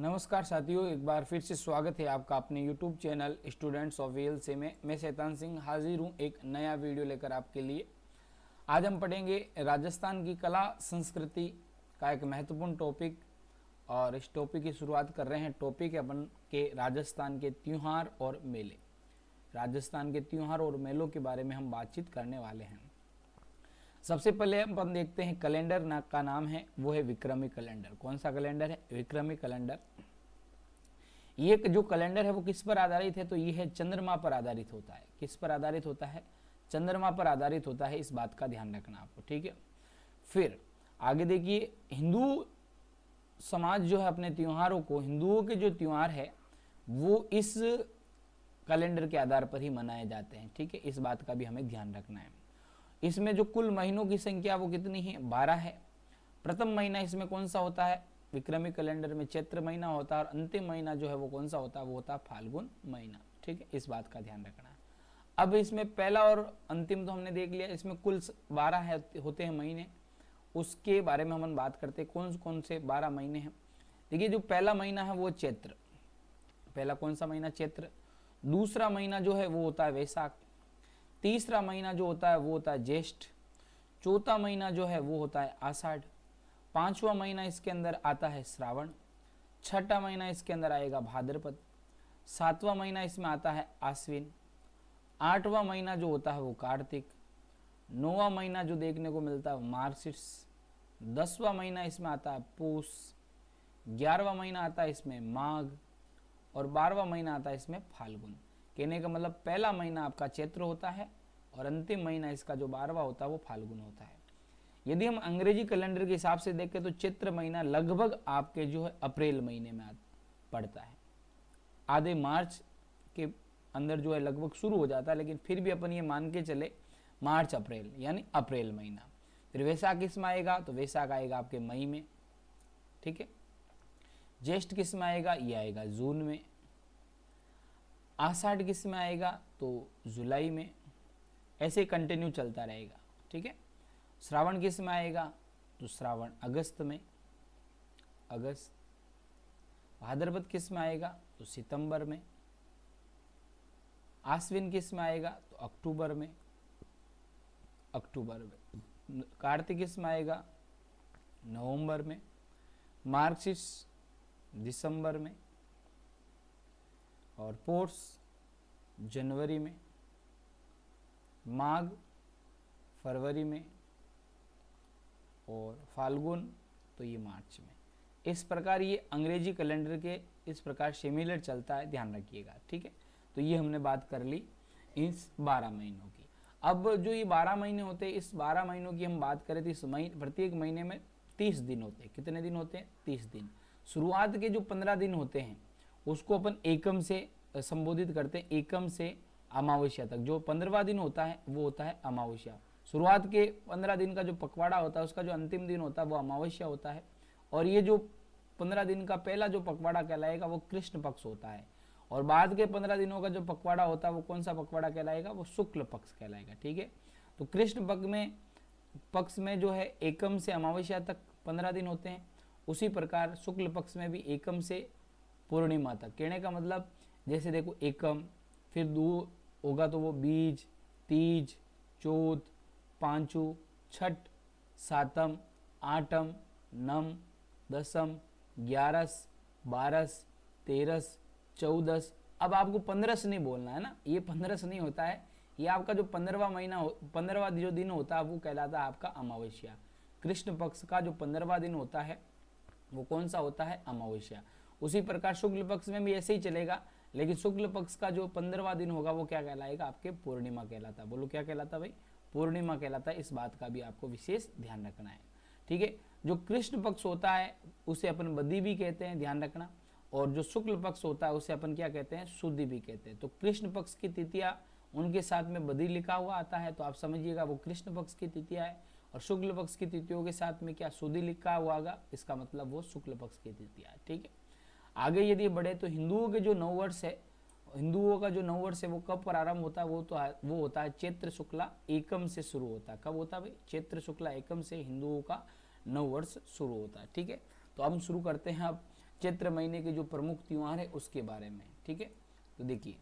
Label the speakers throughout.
Speaker 1: नमस्कार साथियों, एक बार फिर से स्वागत है आपका अपने YouTube channel students of VLC में। मैं शैतान सिंह हाजिर हूँ एक नया वीडियो लेकर आपके लिए। आज हम पढ़ेंगे राजस्थान की कला संस्कृति का एक महत्वपूर्ण टॉपिक, और इस टॉपिक की शुरुआत कर रहे हैं। टॉपिक है अपन के राजस्थान के त्योहार और मेले। राजस्थान के त्योहार और मेलों के बारे में हम बातचीत करने वाले हैं। सबसे पहले अपन देखते हैं कैलेंडर का नाम है, वो है विक्रमी कैलेंडर। कौन सा कैलेंडर है? विक्रमी कैलेंडर। ये जो कैलेंडर है वो किस पर आधारित है? तो ये है चंद्रमा पर आधारित होता है। किस पर आधारित होता है? चंद्रमा पर आधारित होता है। इस बात का ध्यान रखना आपको, ठीक है। फिर आगे देखिए, हिंदू समाज जो है अपने त्योहारों को, हिंदुओं के जो त्योहार है वो इस कैलेंडर के आधार पर ही मनाए जाते हैं, ठीक है। इस बात का भी हमें ध्यान रखना है। इसमें जो कुल महीनों की संख्या वो कितनी है? 12 है। प्रथम महीना इसमें कौन सा होता है? विक्रमी कैलेंडर में चैत्र महीना होता है, और अंतिम महीना जो है वो कौन सा होता है? वो होता है फाल्गुन महीना, ठीक है। इस बात का ध्यान रखना है। अब इसमें पहला और अंतिम तो हमने देख लिया। इसमें कुल 12 होते हैं महीने, उसके बारे में हम बात करते हैं। कौन कौन से 12 महीने हैं? देखिए, जो पहला महीना है वो चैत्र। पहला कौन सा महीना? चैत्र। दूसरा महीना जो है वो होता है वैशाख। तीसरा महीना जो होता है वो होता है ज्येष्ठ। चौथा महीना जो है वो होता है आषाढ़। पांचवा महीना इसके अंदर आता है श्रावण। छठा महीना इसके अंदर आएगा भाद्रपद। सातवां महीना इसमें आता है आश्विन। आठवां महीना जो होता है वो कार्तिक। नौवां महीना जो देखने को मिलता है मार्गशीर्ष। 10वां महीना इसमें आता है पूष। 11वां महीना आता है इसमें माघ, और 12वां महीना आता है इसमें फाल्गुन। कहने का मतलब पहला महीना आपका चैत्र होता है, और अंतिम महीना इसका जो 12वां होता है वो फाल्गुन होता है। यदि हम अंग्रेजी कैलेंडर के हिसाब से देखें तो चैत्र महीना लगभग आपके जो है अप्रैल महीने में पड़ता है। आधे मार्च के अंदर जो है लगभग शुरू हो जाता है, लेकिन फिर भी अपन ये मान के चले मार्च अप्रैल, यानी अप्रैल महीना। फिर वैशाख किस में आएगा? तो वैशाख आएगा आपके मई में, ठीक है। ज्येष्ठ किस में आएगा? ये आएगा जून में। आषाढ़ किस में आएगा? तो जुलाई में। ऐसे कंटिन्यू चलता रहेगा, ठीक है। श्रावण किस में आएगा? तो श्रावण अगस्त में, अगस्त। भाद्रपद किस में आएगा? तो सितंबर में। आश्विन किस में आएगा? तो अक्टूबर में, अक्टूबर में। कार्तिक किस में आएगा? नवंबर में। मार्गशीर्ष दिसंबर में, और पौष जनवरी में। माघ फरवरी में, और फाल्गुन तो ये मार्च में। इस प्रकार ये अंग्रेजी कैलेंडर के इस प्रकार सिमिलर चलता है, ध्यान रखिएगा, ठीक है। तो ये हमने बात कर ली इस 12 महीनों की। अब जो ये 12 महीने होते हैं, इस 12 महीनों की हम बात करें तो इस प्रत्येक महीने में 30 दिन होते हैं। कितने दिन होते हैं? 30 दिन। शुरुआत के जो 15 दिन होते हैं उसको अपन एकम से संबोधित करते हैं, एकम से अमावस्या तक। जो 15वां दिन होता है वो होता है अमावस्या। शुरुआत के 15 दिन का जो पखवाड़ा होता है उसका जो अंतिम दिन होता है वो अमावस्या होता है। और ये जो 15 दिन का पहला जो पखवाड़ा कहलाएगा वो कृष्ण पक्ष होता है, और बाद के 15 दिनों का जो पखवाड़ा होता है वो कौन सा पखवाड़ा कहलाएगा? वो शुक्ल पक्ष कहलाएगा, ठीक है। तो कृष्ण पक्ष में जो है एकम से अमावस्या तक 15 दिन होते हैं। उसी प्रकार शुक्ल पक्ष में भी एकम से पूर्णिमा तक। कहने का मतलब जैसे देखो, एकम, फिर दो होगा तो वो बीज, तीज, चौथ, पांचू, छठ, सातम, आठम, नम, दसम, 11, 12, 13, 14। अब आपको 15 नहीं बोलना है ना, ये 15 नहीं होता है। ये आपका जो 15वां महीना, 15वां जो दिन होता है वो कहलाता है आपका अमावस्या। कृष्ण पक्ष का जो 15वां दिन होता है वो कौन सा होता है? अमावस्या। उसी प्रकार शुक्ल पक्ष में भी ऐसे ही चलेगा, लेकिन शुक्ल पक्ष का जो 15वां दिन होगा वो क्या कहलाएगा? आपके पूर्णिमा कहलाता है। बोलो क्या कहलाता है भाई? पूर्णिमा कहलाता है। इस बात का भी आपको विशेष ध्यान रखना है, ठीक है। जो कृष्ण पक्ष होता है उसे अपन बदी भी कहते हैं, ध्यान रखना। और जो शुक्ल पक्ष होता है उसे अपन क्या कहते हैं? शुद्धि भी कहते हैं। तो कृष्ण पक्ष की तिथियां उनके साथ में बदी लिखा हुआ आता है, तो आप समझिएगा वो कृष्ण पक्ष की तिथियां है। और शुक्ल पक्ष की तिथियों के साथ में क्या शुद्धि लिखा हुआ होगा, इसका मतलब वो शुक्ल पक्ष की तिथियां है, ठीक है। आगे यदि बढ़े तो हिंदुओं के जो नववर्ष है, हिंदुओं का जो नववर्ष है वो कब प्रारंभ होता है? वो होता है चैत्र शुक्ला एकम से शुरू होता है। कब होता है भाई? चैत्र शुक्ला एकम से हिंदुओं का नववर्ष शुरू होता है, ठीक है। तो अब हम शुरू करते हैं अब चैत्र महीने के जो प्रमुख त्योहार है उसके बारे में। ठीक है, तो देखिए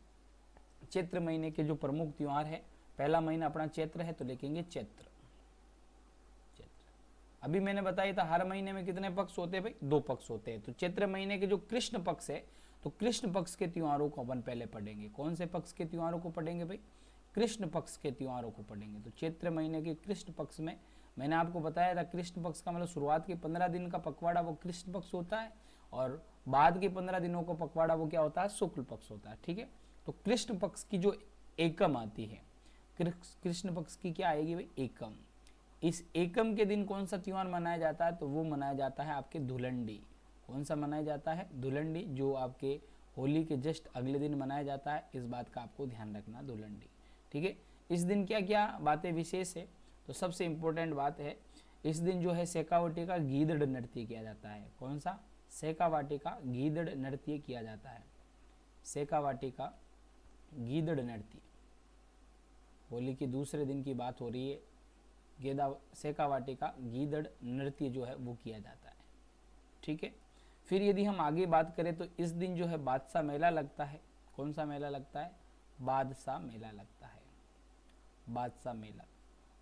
Speaker 1: चैत्र महीने के जो प्रमुख त्योहार है, पहला महीना अपना चैत्र है तो लिखेंगे चैत्र। अभी मैंने बताया था हर महीने में कितने पक्ष होते हैं भाई, 2 पक्ष होते हैं। तो चैत्र महीने के जो कृष्ण पक्ष है, तो कृष्ण पक्ष के त्योहारों को अपन पहले पढ़ेंगे। कौन से पक्ष के त्योहारों को पढ़ेंगे भाई, कृष्ण पक्ष के त्योहारों को पढ़ेंगे। तो चैत्र महीने के कृष्ण पक्ष में मैंने आपको बताया था, कृष्ण पक्ष का मतलब शुरुआत के 15 दिन का पखवाड़ा वो कृष्ण पक्ष होता है, और बाद के 15 दिनों का पखवाड़ा वो क्या होता है, शुक्ल पक्ष होता है। ठीक है, तो कृष्ण पक्ष की जो एकम आती है, कृष्ण पक्ष की क्या आएगी भाई, एकम। इस एकम के दिन कौन सा त्योहार मनाया जाता है, तो वो मनाया जाता है आपके धुलंडी। कौन सा मनाया जाता है, धुलंडी, जो आपके होली के जस्ट अगले दिन मनाया जाता है। इस बात का आपको ध्यान रखना, धुलंडी। ठीक है, इस दिन क्या क्या बातें विशेष है, तो सबसे इंपॉर्टेंट बात है, इस दिन जो है शेखावाटी का गीदड़ नृत्य किया जाता है। कौन सा, शेखावाटी का गीदड़ नृत्य किया जाता है। शेखावाटी का गीदड़ नृत्य, होली के दूसरे दिन की बात हो रही है। शेखावाटी का गीदड़ नृत्य जो है वो किया जाता है। ठीक है, फिर यदि हम आगे बात करें तो इस दिन जो है बादशाह मेला लगता है। कौन सा मेला लगता है, बादशाह मेला लगता है, बादशाह मेला।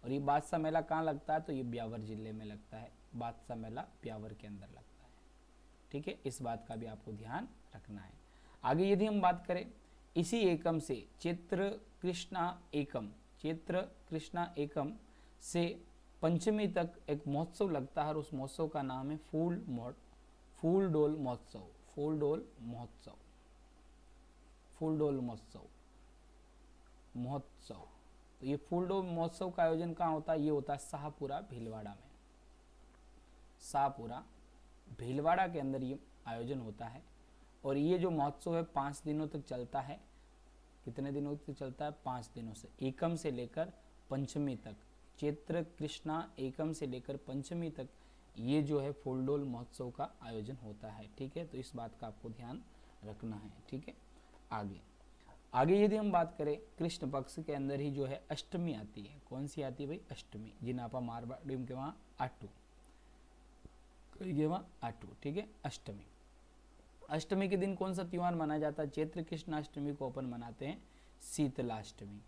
Speaker 1: और ये बादशाह मेला कहाँ लगता है, तो ये ब्यावर जिले में लगता है। बादशाह मेला ब्यावर के अंदर लगता है। ठीक है, इस बात का भी आपको ध्यान रखना है। आगे यदि हम बात करें, इसी एकम से चैत्र कृष्णा एकम, चैत्र कृष्णा एकम से पंचमी तक एक महोत्सव लगता है, और उस महोत्सव का नाम है फूल डोल महोत्सव। फूल डोल महोत्सव, फूल डोल महोत्सव। तो ये फूल डोल महोत्सव का आयोजन कहाँ होता है, ये होता है शाहपुरा भीलवाड़ा में। शाहपुरा भीलवाड़ा के अंदर ये आयोजन होता है। और ये जो महोत्सव है 5 दिनों तक चलता है। कितने दिनों तक चलता है, 5 दिनों से, एकम से लेकर पंचमी तक। चैत्र कृष्णा एकम से लेकर पंचमी तक ये जो है फूलडोल महोत्सव का आयोजन होता है। ठीक है, तो इस बात का आपको ध्यान रखना है। ठीक है, आगे यदि हम बात करें, कृष्ण पक्ष के अंदर ही जो है अष्टमी आती है। कौन सी आती है भाई, अष्टमी, जिन्हें आप मारवाड़ी के वहाँ आटू, आटू। ठीक है, अष्टमी। अष्टमी के दिन कौन सा त्योहार मनाया जाता है, चैत्र कृष्ण अष्टमी को अपन मनाते हैं शीतलाष्टमी।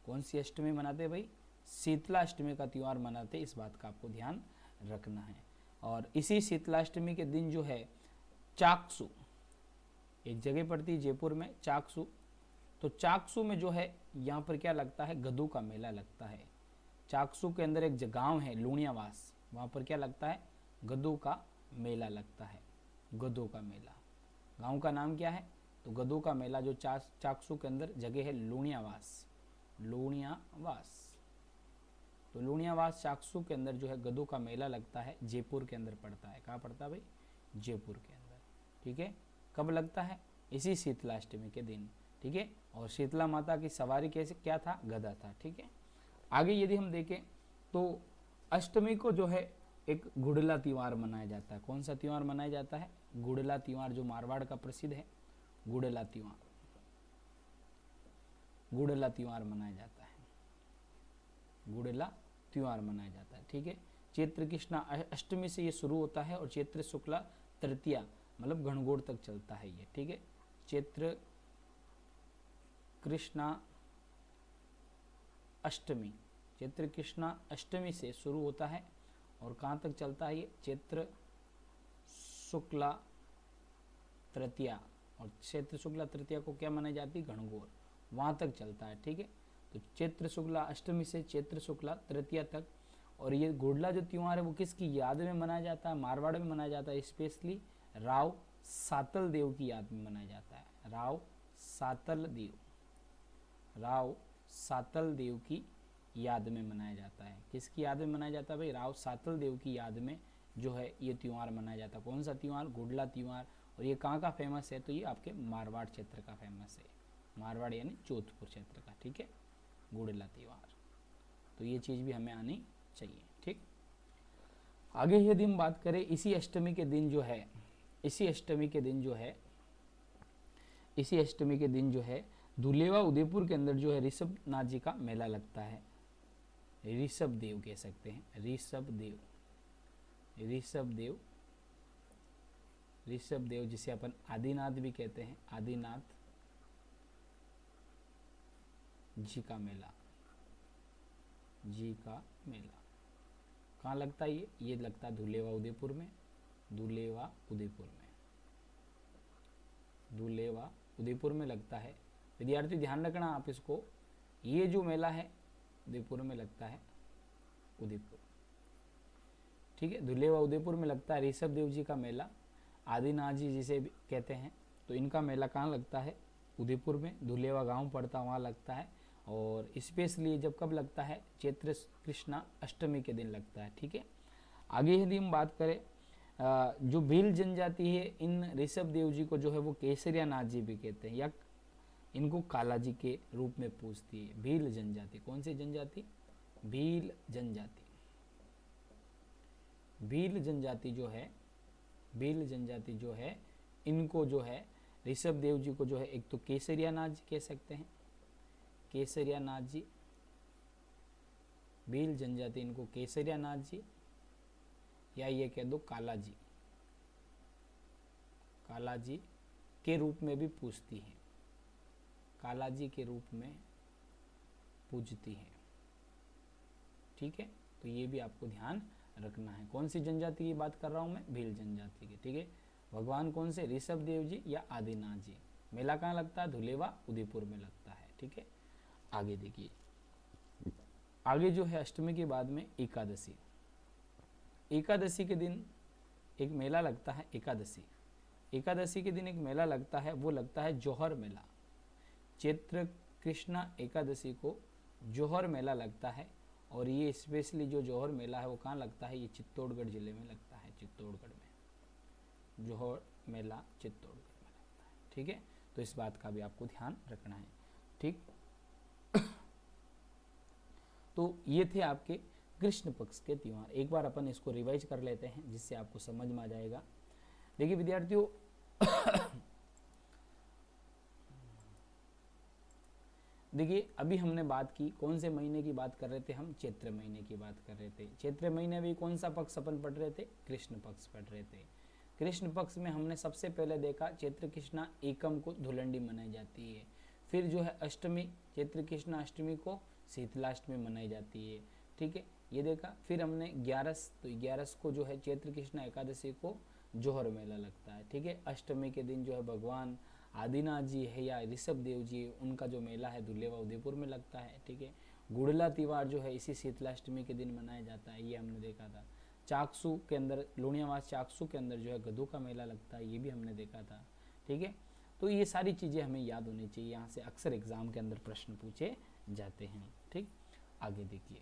Speaker 1: कौन सी अष्टमी मनाते हैं भाई, शीतलाष्टमी का त्योहार मनाते हैं। इस बात का आपको ध्यान रखना है। और इसी शीतलाष्टमी के दिन जो है चाकसू, एक जगह पड़ती है जयपुर में, चाकसू। तो चाकसू में जो है यहाँ पर क्या लगता है, गधों का मेला लगता है। चाकसू के अंदर एक गांव है लूणियावास, वहाँ पर क्या लगता है, गधों का मेला लगता है। गधों का मेला, गांव का नाम क्या है, तो गधों का मेला, जो चाकसू के अंदर जगह है लूणियावास। लूणियावास, तो लूणियावास चाकसू के अंदर जो है गधों का मेला लगता है, जयपुर के अंदर पड़ता है। कहाँ पड़ता है भाई, जयपुर के अंदर। ठीक है, कब लगता है, इसी शीतलाष्टमी के दिन। ठीक है, और शीतला माता की सवारी कैसे, क्या था, गधा था। ठीक है, आगे यदि हम देखें तो अष्टमी को जो है एक गुड़ला त्योहार मनाया जाता है। कौन सा त्योहार मनाया जाता है, गुड़ला त्योहार, जो मारवाड़ का प्रसिद्ध है। गुड़ला त्योहार, गुड़ला त्योहार मनाया जाता है, गुड़ला त्योहार मनाया जाता है। ठीक है, चैत्र कृष्णा अष्टमी से ये शुरू होता है और चैत्र शुक्ला तृतीया मतलब घनघोर तक चलता है ये। ठीक है, चैत्र कृष्णा अष्टमी, चैत्र कृष्णा अष्टमी से शुरू होता है और कहाँ तक चलता है ये, चैत्र शुक्ला तृतीया। और चैत्र शुक्ला तृतीया को क्या मनाई जाती है, घनघोर, वहाँ तक चलता है। ठीक है, तो चैत्र शुक्ला अष्टमी से चैत्र शुक्ला तृतीया तक। और ये गुड़ला जो त्योहार है वो किसकी याद में मनाया जाता है, मारवाड़ में मनाया जाता है, स्पेशली राव सातल देव की याद में मनाया जाता है। राव सातल देव, राव सातल देव की याद में मनाया जाता है। किसकी याद में मनाया जाता है भाई, राव सातल देव की याद में जो है ये त्यौहार मनाया जाता है। कौन सा त्यौहार, गुड़ला त्यौहार। और ये कहाँ का फेमस है, तो ये आपके मारवाड़ क्षेत्र का फेमस है, मारवाड़ यानी जोधपुर क्षेत्र का। ठीक है, गुड़ला त्यौहार, तो ये चीज़ भी हमें आनी चाहिए। ठीक, आगे यदि हम बात करें, इसी अष्टमी के दिन जो है, इसी अष्टमी के दिन जो है, इसी अष्टमी के दिन जो है दुलेवा उदयपुर के अंदर जो है ऋषभ नाथ जी का मेला लगता है। ऋषभ देव कह सकते हैं, ऋषभ देव, ऋषभ देव ऋषभ देव जिसे अपन आदिनाथ भी कहते हैं, आदिनाथ जी का मेला, जी का मेला कहाँ लगता है? ये लगता है धुलेवा उदयपुर में, धुलेवा उदयपुर में, धुलेवा उदयपुर में लगता है। विद्यार्थी ध्यान रखना आप इसको, ये जो मेला है उदयपुर में लगता है, उदयपुर, ठीक है। धुलेवा उदयपुर में लगता है ऋषभ देव जी का मेला, आदिनाथ जी जिसे भी कहते हैं, तो इनका मेला कहाँ लगता है? उदयपुर में, धुलेवा गांव पड़ता वहाँ लगता है। और स्पेशली जब कब लगता है? चैत्र कृष्णा अष्टमी के दिन लगता है, ठीक है। आगे यदि हम बात करें, जो भील जनजाति है, इन ऋषभ देव जी को जो है वो केसरिया नाथ जी भी कहते हैं, या इनको काला जी के रूप में पूजती है। भील जनजाति, कौन सी जनजाति? भील जनजाति। भील जनजाति जो है, भील जनजाति जो है, इनको जो है ऋषभ देव जी को जो है एक तो केसरिया नाथ जी कह सकते हैं, केसरिया नाथ जी, भील जनजाति इनको केसरिया नाथ जी, या ये कह दो काला जी, काला जी के रूप में भी पूजती है, काला जी के रूप में पूजती है, ठीक है। तो ये भी आपको ध्यान रखना है। कौन सी जनजाति की बात कर रहा हूं मैं? भील जनजाति की, ठीक है। भगवान कौन से? ऋषभ देव जी या आदिनाथ जी। मेला कहाँ लगता है? धुलेवा उदयपुर में लगता है, ठीक है। आगे देखिए, आगे जो है अष्टमी के बाद में एकादशी, एकादशी के दिन एक मेला लगता है, एकादशी, एकादशी के दिन एक मेला लगता है, वो लगता है जौहर मेला। चैत्र कृष्णा एकादशी को जौहर मेला लगता है, और ये स्पेशली जो जौहर मेला है वो कहाँ लगता है? ये चित्तौड़गढ़ जिले में लगता है, चित्तौड़गढ़ में जौहर मेला चित्तौड़गढ़ में लगता है, ठीक है। तो इस बात का भी आपको ध्यान रखना है, ठीक। तो ये थे आपके कृष्ण पक्ष के त्योहार। एक बार अपन इसको रिवाइज कर लेते हैं जिससे आपको समझ में आ जाएगा। देखिए विद्यार्थियों, देखिए अभी हमने बात की, कौन से महीने की बात कर रहे थे हम? चैत्र महीने की बात कर रहे थे। चैत्र महीने में कौन सा पक्ष अपन पढ़ रहे थे? कृष्ण पक्ष पढ़ रहे थे। कृष्ण पक्ष में हमने सबसे पहले देखा चैत्र कृष्णा एकम को धुलंडी मनाई जाती है। फिर जो है अष्टमी, चैत्र कृष्णा अष्टमी को शीतलाष्टमी मनाई जाती है, ठीक है, ये देखा। फिर हमने 11, तो 11 को जो है चैत्र कृष्णा एकादशी को जौहर मेला लगता है, ठीक है। अष्टमी के दिन जो है भगवान आदिनाथ जी है या ऋषभ देव जी, उनका जो मेला है धुलेवा उदयपुर में लगता है, ठीक है। गुड़ला त्योहार जो है इसी शीतलाष्टमी के दिन मनाया जाता है, ये हमने देखा था। चाकसू के अंदर, लुणियावास चाकसू के अंदर जो है गधों का मेला लगता है, ये भी हमने देखा था, ठीक है। तो ये सारी चीज़ें हमें याद होनी चाहिए, यहाँ से अक्सर एग्जाम के अंदर प्रश्न पूछे जाते हैं, ठीक। आगे देखिए,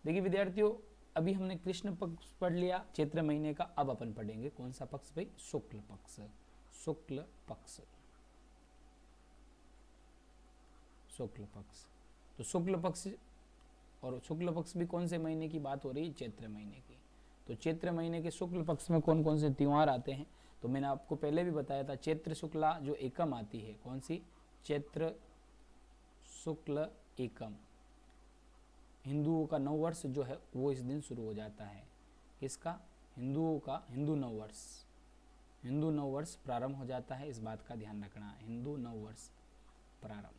Speaker 1: देखिए विद्यार्थियों, अभी हमने कृष्ण पक्ष पढ़ लिया चैत्र महीने का। अब अपन पढ़ेंगे कौन सा पक्ष भाई? शुक्ल पक्ष, शुक्ल पक्ष, शुक्ल पक्ष। तो शुक्ल पक्ष, और शुक्ल पक्ष भी कौन से महीने की बात हो रही है? चैत्र महीने की। तो चैत्र महीने के शुक्ल पक्ष में कौन कौन से त्योहार आते हैं? तो मैंने आपको पहले भी बताया था, चैत्र शुक्ला जो एकम आती है, कौन सी? चैत्र शुक्ल एकम, हिंदुओं का नववर्ष जो है वो इस दिन शुरू हो जाता है। किसका? हिंदुओं का, हिंदू नववर्ष, हिंदू नववर्ष प्रारंभ हो जाता है, इस बात का ध्यान रखना, हिंदू नववर्ष प्रारंभ।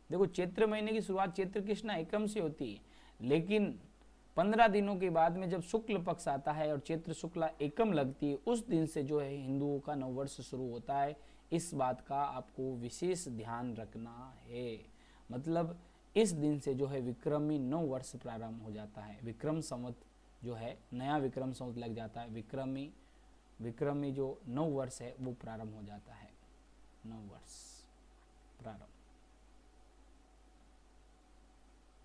Speaker 1: देखो चैत्र महीने की शुरुआत चैत्र कृष्णा एकम से होती है, लेकिन 15 दिनों के बाद में जब शुक्ल पक्ष आता है और चैत्र शुक्ला एकम लगती है, उस दिन से जो है हिंदुओं का नववर्ष शुरू होता है। इस बात का आपको विशेष ध्यान रखना है। मतलब इस दिन से जो है विक्रमी नव वर्ष प्रारंभ हो जाता है। विक्रम संवत जो है, नया विक्रम संवत लग जाता है। विक्रमी जो नव वर्ष है वो प्रारंभ हो जाता है, नव वर्ष प्रारंभ,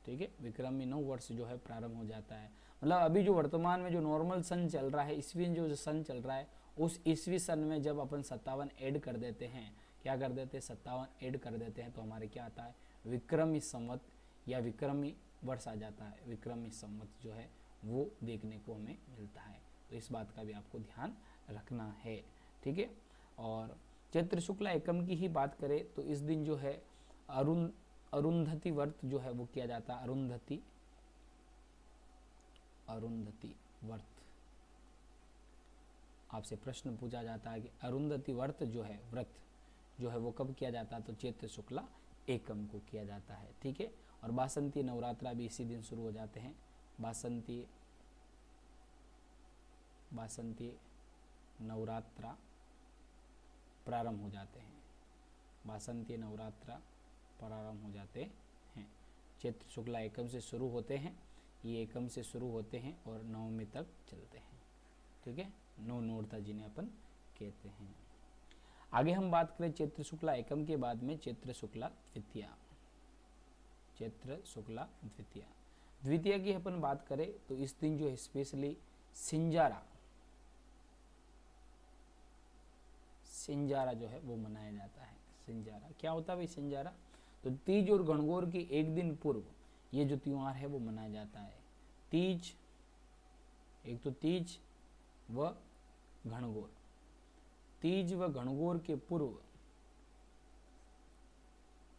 Speaker 1: ठीक है। विक्रमी नव वर्ष जो है प्रारंभ हो जाता है। मतलब अभी जो वर्तमान में जो नॉर्मल सन चल रहा है, ईस्वी जो सन चल रहा है, उस ईस्वी सन में जब अपन 57 ऐड कर देते हैं, क्या कर देते हैं? 57 ऐड कर देते हैं, तो हमारे क्या आता है? विक्रमी संवत या विक्रमी वर्ष आ जाता है। विक्रमी संवत जो है वो देखने को हमें मिलता है। तो इस बात का भी आपको ध्यान रखना है, ठीक है। और चैत्र शुक्ला एकम की ही बात करें तो इस दिन जो है अरुंधति व्रत जो है वो किया जाता है। अरुंधति व्रत, आपसे प्रश्न पूछा जाता है कि अरुंधति व्रत जो है वो कब किया जाता है, तो चैत्र शुक्ला एकम को किया जाता है। ठीक है, और बासंती नवरात्रा भी इसी दिन शुरू हो जाते हैं। बासंती नवरात्रा प्रारंभ हो जाते हैं। बासंती नवरात्रा प्रारंभ हो जाते हैं। चैत्र शुक्ला एकम से शुरू होते हैं, ये एकम से शुरू होते हैं और नवमी तक चलते हैं। ठीक है, नौ नोरता जिन्हें अपन कहते हैं। आगे हम बात करें चैत्र शुक्ला एकम के बाद में चैत्र शुक्ला द्वितीया। चैत्र शुक्ला द्वितीया, द्वितीया की अपन बात करें तो इस दिन जो है स्पेशली सिंजारा जो है वो मनाया जाता है। सिंजारा क्या होता है भाई? सिंजारा तो तीज और गणगौर की एक दिन पूर्व ये जो त्योहार है वो मनाया जाता है। तीज, एक तो तीज व गणगौर, तीज व गणगौर के पूर्व,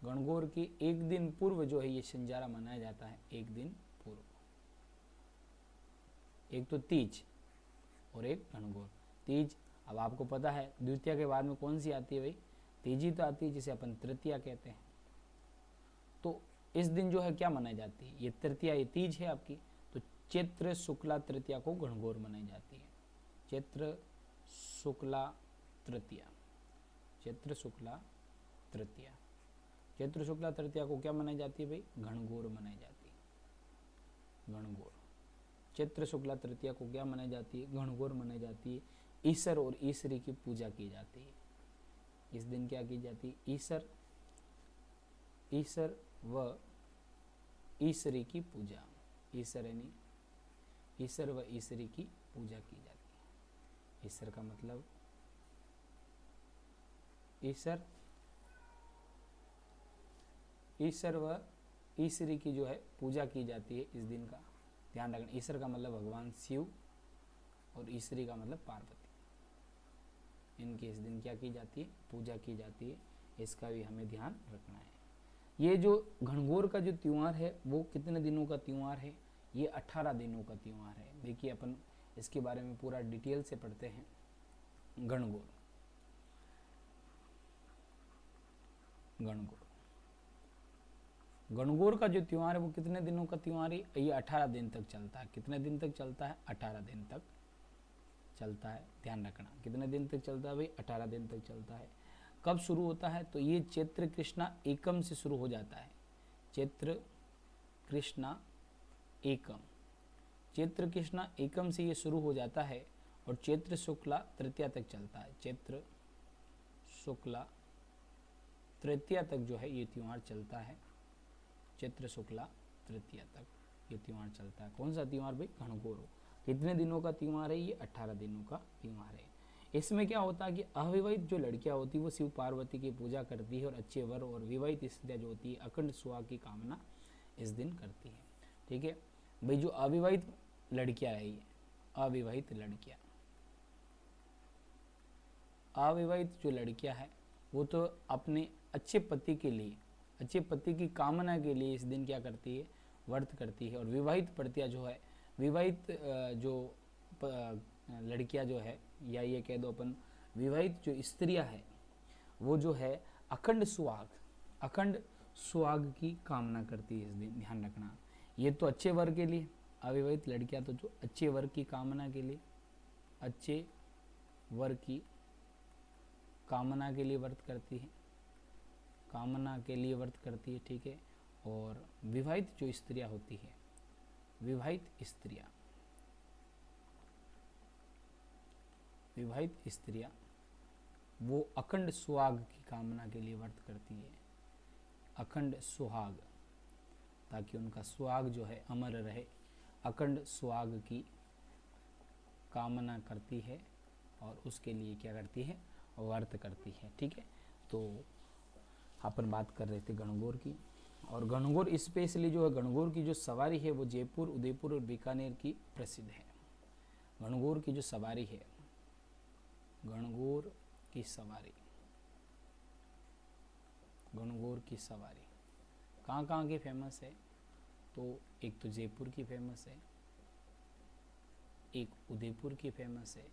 Speaker 1: गणगौर की एक दिन पूर्व जो है ये सिंजारा मनाया जाता है। एक दिन पूर्व, एक तो तीज और एक गणगौर। तीज, अब आपको पता है द्वितीया के बाद में कौन सी आती है भाई? तीजी तो आती है जिसे अपन तृतीया कहते हैं। तो इस दिन जो है क्या मनाई जाती है? ये तृतीया, ये तीज है आपकी, तो चैत्र शुक्ला तृतीया को गणगौर मनाई जाती है। चैत्र शुक्ला तृतीया, चैत्र शुक्ला तृतीया, चैत्र शुक्ला तृतीया को क्या मनाई जाती है भाई? गणगौर मनाई जाती है। गणगौर, चैत्र शुक्ला तृतीया को क्या मनाई जाती है? गणगौर मनाई जाती है। ईश्वर और ईश्वरी की पूजा की जाती है। इस दिन क्या की जाती है? ईश्वर व ईश्वरी की पूजा, ईश्वर यानी ईश्वर व ईश्वरी की पूजा की जाती है। ईश्वर का मतलब ईश्वर व ईश्वरी की जो है पूजा की जाती है इस दिन का ध्यान रखना। ईश्वर का मतलब भगवान शिव और ईश्वरी का मतलब पार्वती, इनकी इस दिन क्या की जाती है? पूजा की जाती है। इसका भी हमें ध्यान रखना है। ये जो गणगौर का जो त्योहार है वो कितने दिनों का त्योहार है? ये 18 दिनों का त्योहार है। देखिए अपन इसके बारे में पूरा डिटेल से पढ़ते हैं। गणगौर, गणगौर, गणगौर का जो त्योहार है वो कितने दिनों का त्योहार है? ये 18 दिन तक चलता है। कितने दिन तक चलता है? 18 दिन तक चलता है। ध्यान रखना, कितने दिन तक चलता है भाई? 18 दिन तक चलता है। कब शुरू होता है? तो ये चैत्र कृष्णा एकम से शुरू हो जाता है। चैत्र कृष्णा एकम, चैत्र कृष्णा एकम से ये शुरू हो जाता है और चैत्र शुक्ला तृतीया तक चलता है। चैत्र शुक्ला तृतीया तक जो है ये त्योहार चलता है। चैत्र शुक्ला तृतीया तक ये त्योहार चलता है। कौन सा त्योहार भाई? गणगौर। कितने दिनों का त्योहार है? ये 18 दिनों का त्योहार है। इसमें क्या होता है कि अविवाहित जो लड़कियां होती है वो शिव पार्वती की पूजा करती है और अच्छे वर, और विवाहित स्त्रियां जो होती है अखंड सुहाग की कामना इस दिन करती है। ठीक है भाई, जो अविवाहित लड़कियां है, अविवाहित लड़कियां, अविवाहित जो लड़कियां है वो तो अपने अच्छे पति के लिए, अच्छे पति की कामना के लिए इस दिन क्या करती है? व्रत करती है। और विवाहित प्रतिया जो है, विवाहित जो लड़कियां जो है, या ये कह दो अपन विवाहित जो स्त्रियां है वो जो है अखंड सुहाग की कामना करती है इस दिन। ध्यान रखना, ये तो अच्छे वर के लिए, अविवाहित लड़कियां तो जो अच्छे वर की कामना के लिए, अच्छे वर की कामना के लिए व्रत करती है, कामना के लिए व्रत करती है। ठीक है, और विवाहित जो स्त्रियां होती है, विवाहित स्त्रियां वो अखंड सुहाग की कामना के लिए व्रत करती है। अखंड सुहाग, ताकि उनका सुहाग जो है अमर रहे, अखंड सुहाग की कामना करती है और उसके लिए क्या करती है? व्रत करती है। ठीक है, तो अपन बात कर रहे थे गणगौर की। और गणगौर स्पेशली जो है, गणगौर की जो सवारी है वो जयपुर, उदयपुर और बीकानेर की प्रसिद्ध है। गणगौर की जो सवारी है, गणगौर की सवारी, गणगौर की सवारी कहाँ कहाँ की फेमस है? तो एक तो जयपुर की फेमस है, एक उदयपुर की फेमस है,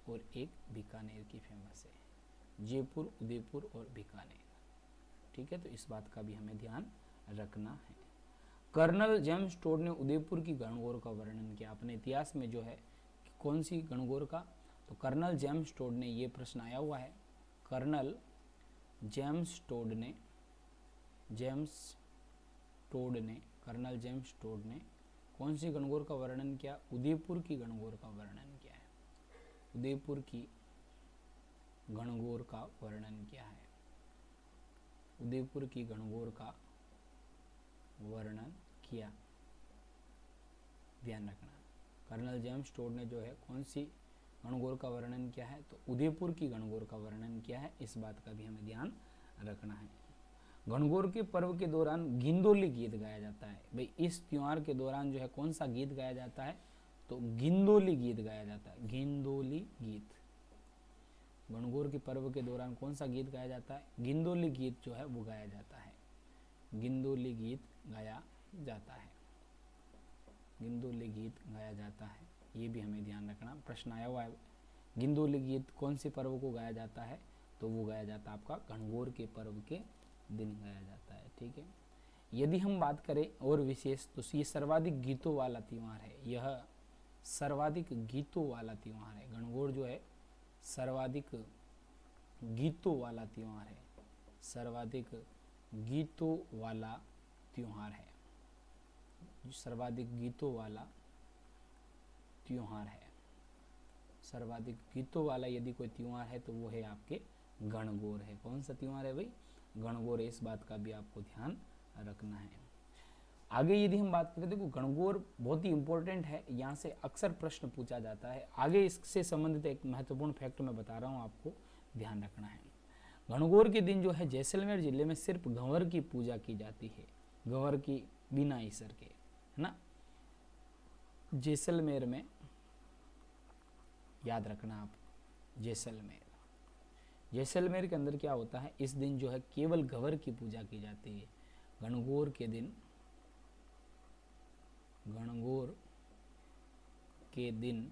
Speaker 1: और एक बीकानेर की फेमस है। जयपुर, उदयपुर और बीकानेर, ठीक है। तो इस बात का भी हमें ध्यान रखना है। कर्नल जेम्स टोड ने उदयपुर की गणगौर का वर्णन किया। अपने इतिहास में जो है कौन सी गणगौर का, तो कर्नल जेम्स टोड ने, ये प्रश्न आया हुआ है। कर्नल जेम्स टोड ने कर्नल जेम्स टोड ने कौन सी गणगौर का वर्णन किया? उदयपुर की गणगौर का वर्णन किया है। उदयपुर की गणगौर का वर्णन किया है। उदयपुर की गणगौर का वर्णन किया, ध्यान रखना। कर्नल जेम्स टोड ने जो है कौन सी गणगौर का वर्णन किया है? तो उदयपुर की गणगौर का वर्णन किया है। इस बात का भी हमें ध्यान रखना है। गणगौर के पर्व के दौरान गिंदोली गीत गाया जाता है। भाई इस त्योहार के दौरान जो है कौन सा गीत गाया जाता है? तो गिंदोली गीत गाया जाता है। गिंदोली गीत। गणगौर के पर्व के दौरान कौन सा गीत गाया जाता है? गिंदोली गीत जो है वो गाया जाता है। गिंदोली गीत गाया जाता है। गिंदोली गीत गाया जाता है, ये भी हमें ध्यान रखना। प्रश्न आया हुआ है, गिंदोली गीत कौन से पर्व को गाया जाता है? तो वो गाया जाता है आपका गणगौर के पर्व के दिन गाया जाता है, ठीक है। यदि हम बात करें और विशेष, तो ये सर्वाधिक गीतों वाला त्योहार है। यह सर्वाधिक गीतों वाला त्योहार है। गणगौर जो है सर्वाधिक गीतों वाला त्योहार है। सर्वाधिक गीतों वाला त्योहार है। सर्वाधिक गीतों वाला त्योहार है। सर्वाधिक गीतों वाला यदि कोई त्योहार है तो वो है आपके गणगौर है। कौन सा त्योहार है भाई? गणगौर है। इस बात का भी आपको ध्यान रखना है। आगे यदि हम बात करें, देखो गणगौर बहुत ही इंपॉर्टेंट है, यहाँ से अक्सर प्रश्न पूछा जाता है। आगे इससे संबंधित एक महत्वपूर्ण फैक्ट मैं बता रहा हूँ, आपको ध्यान रखना है। गणगौर के दिन जो है जैसलमेर जिले में सिर्फ गंवर की पूजा की जाती है। गंवर की, बिना ईसर के, है ना। जैसलमेर में, याद रखना आप, जैसलमेर के अंदर क्या होता है? इस दिन जो है केवल गंवर की पूजा की जाती है। गणगौर के दिन, गणगौर के दिन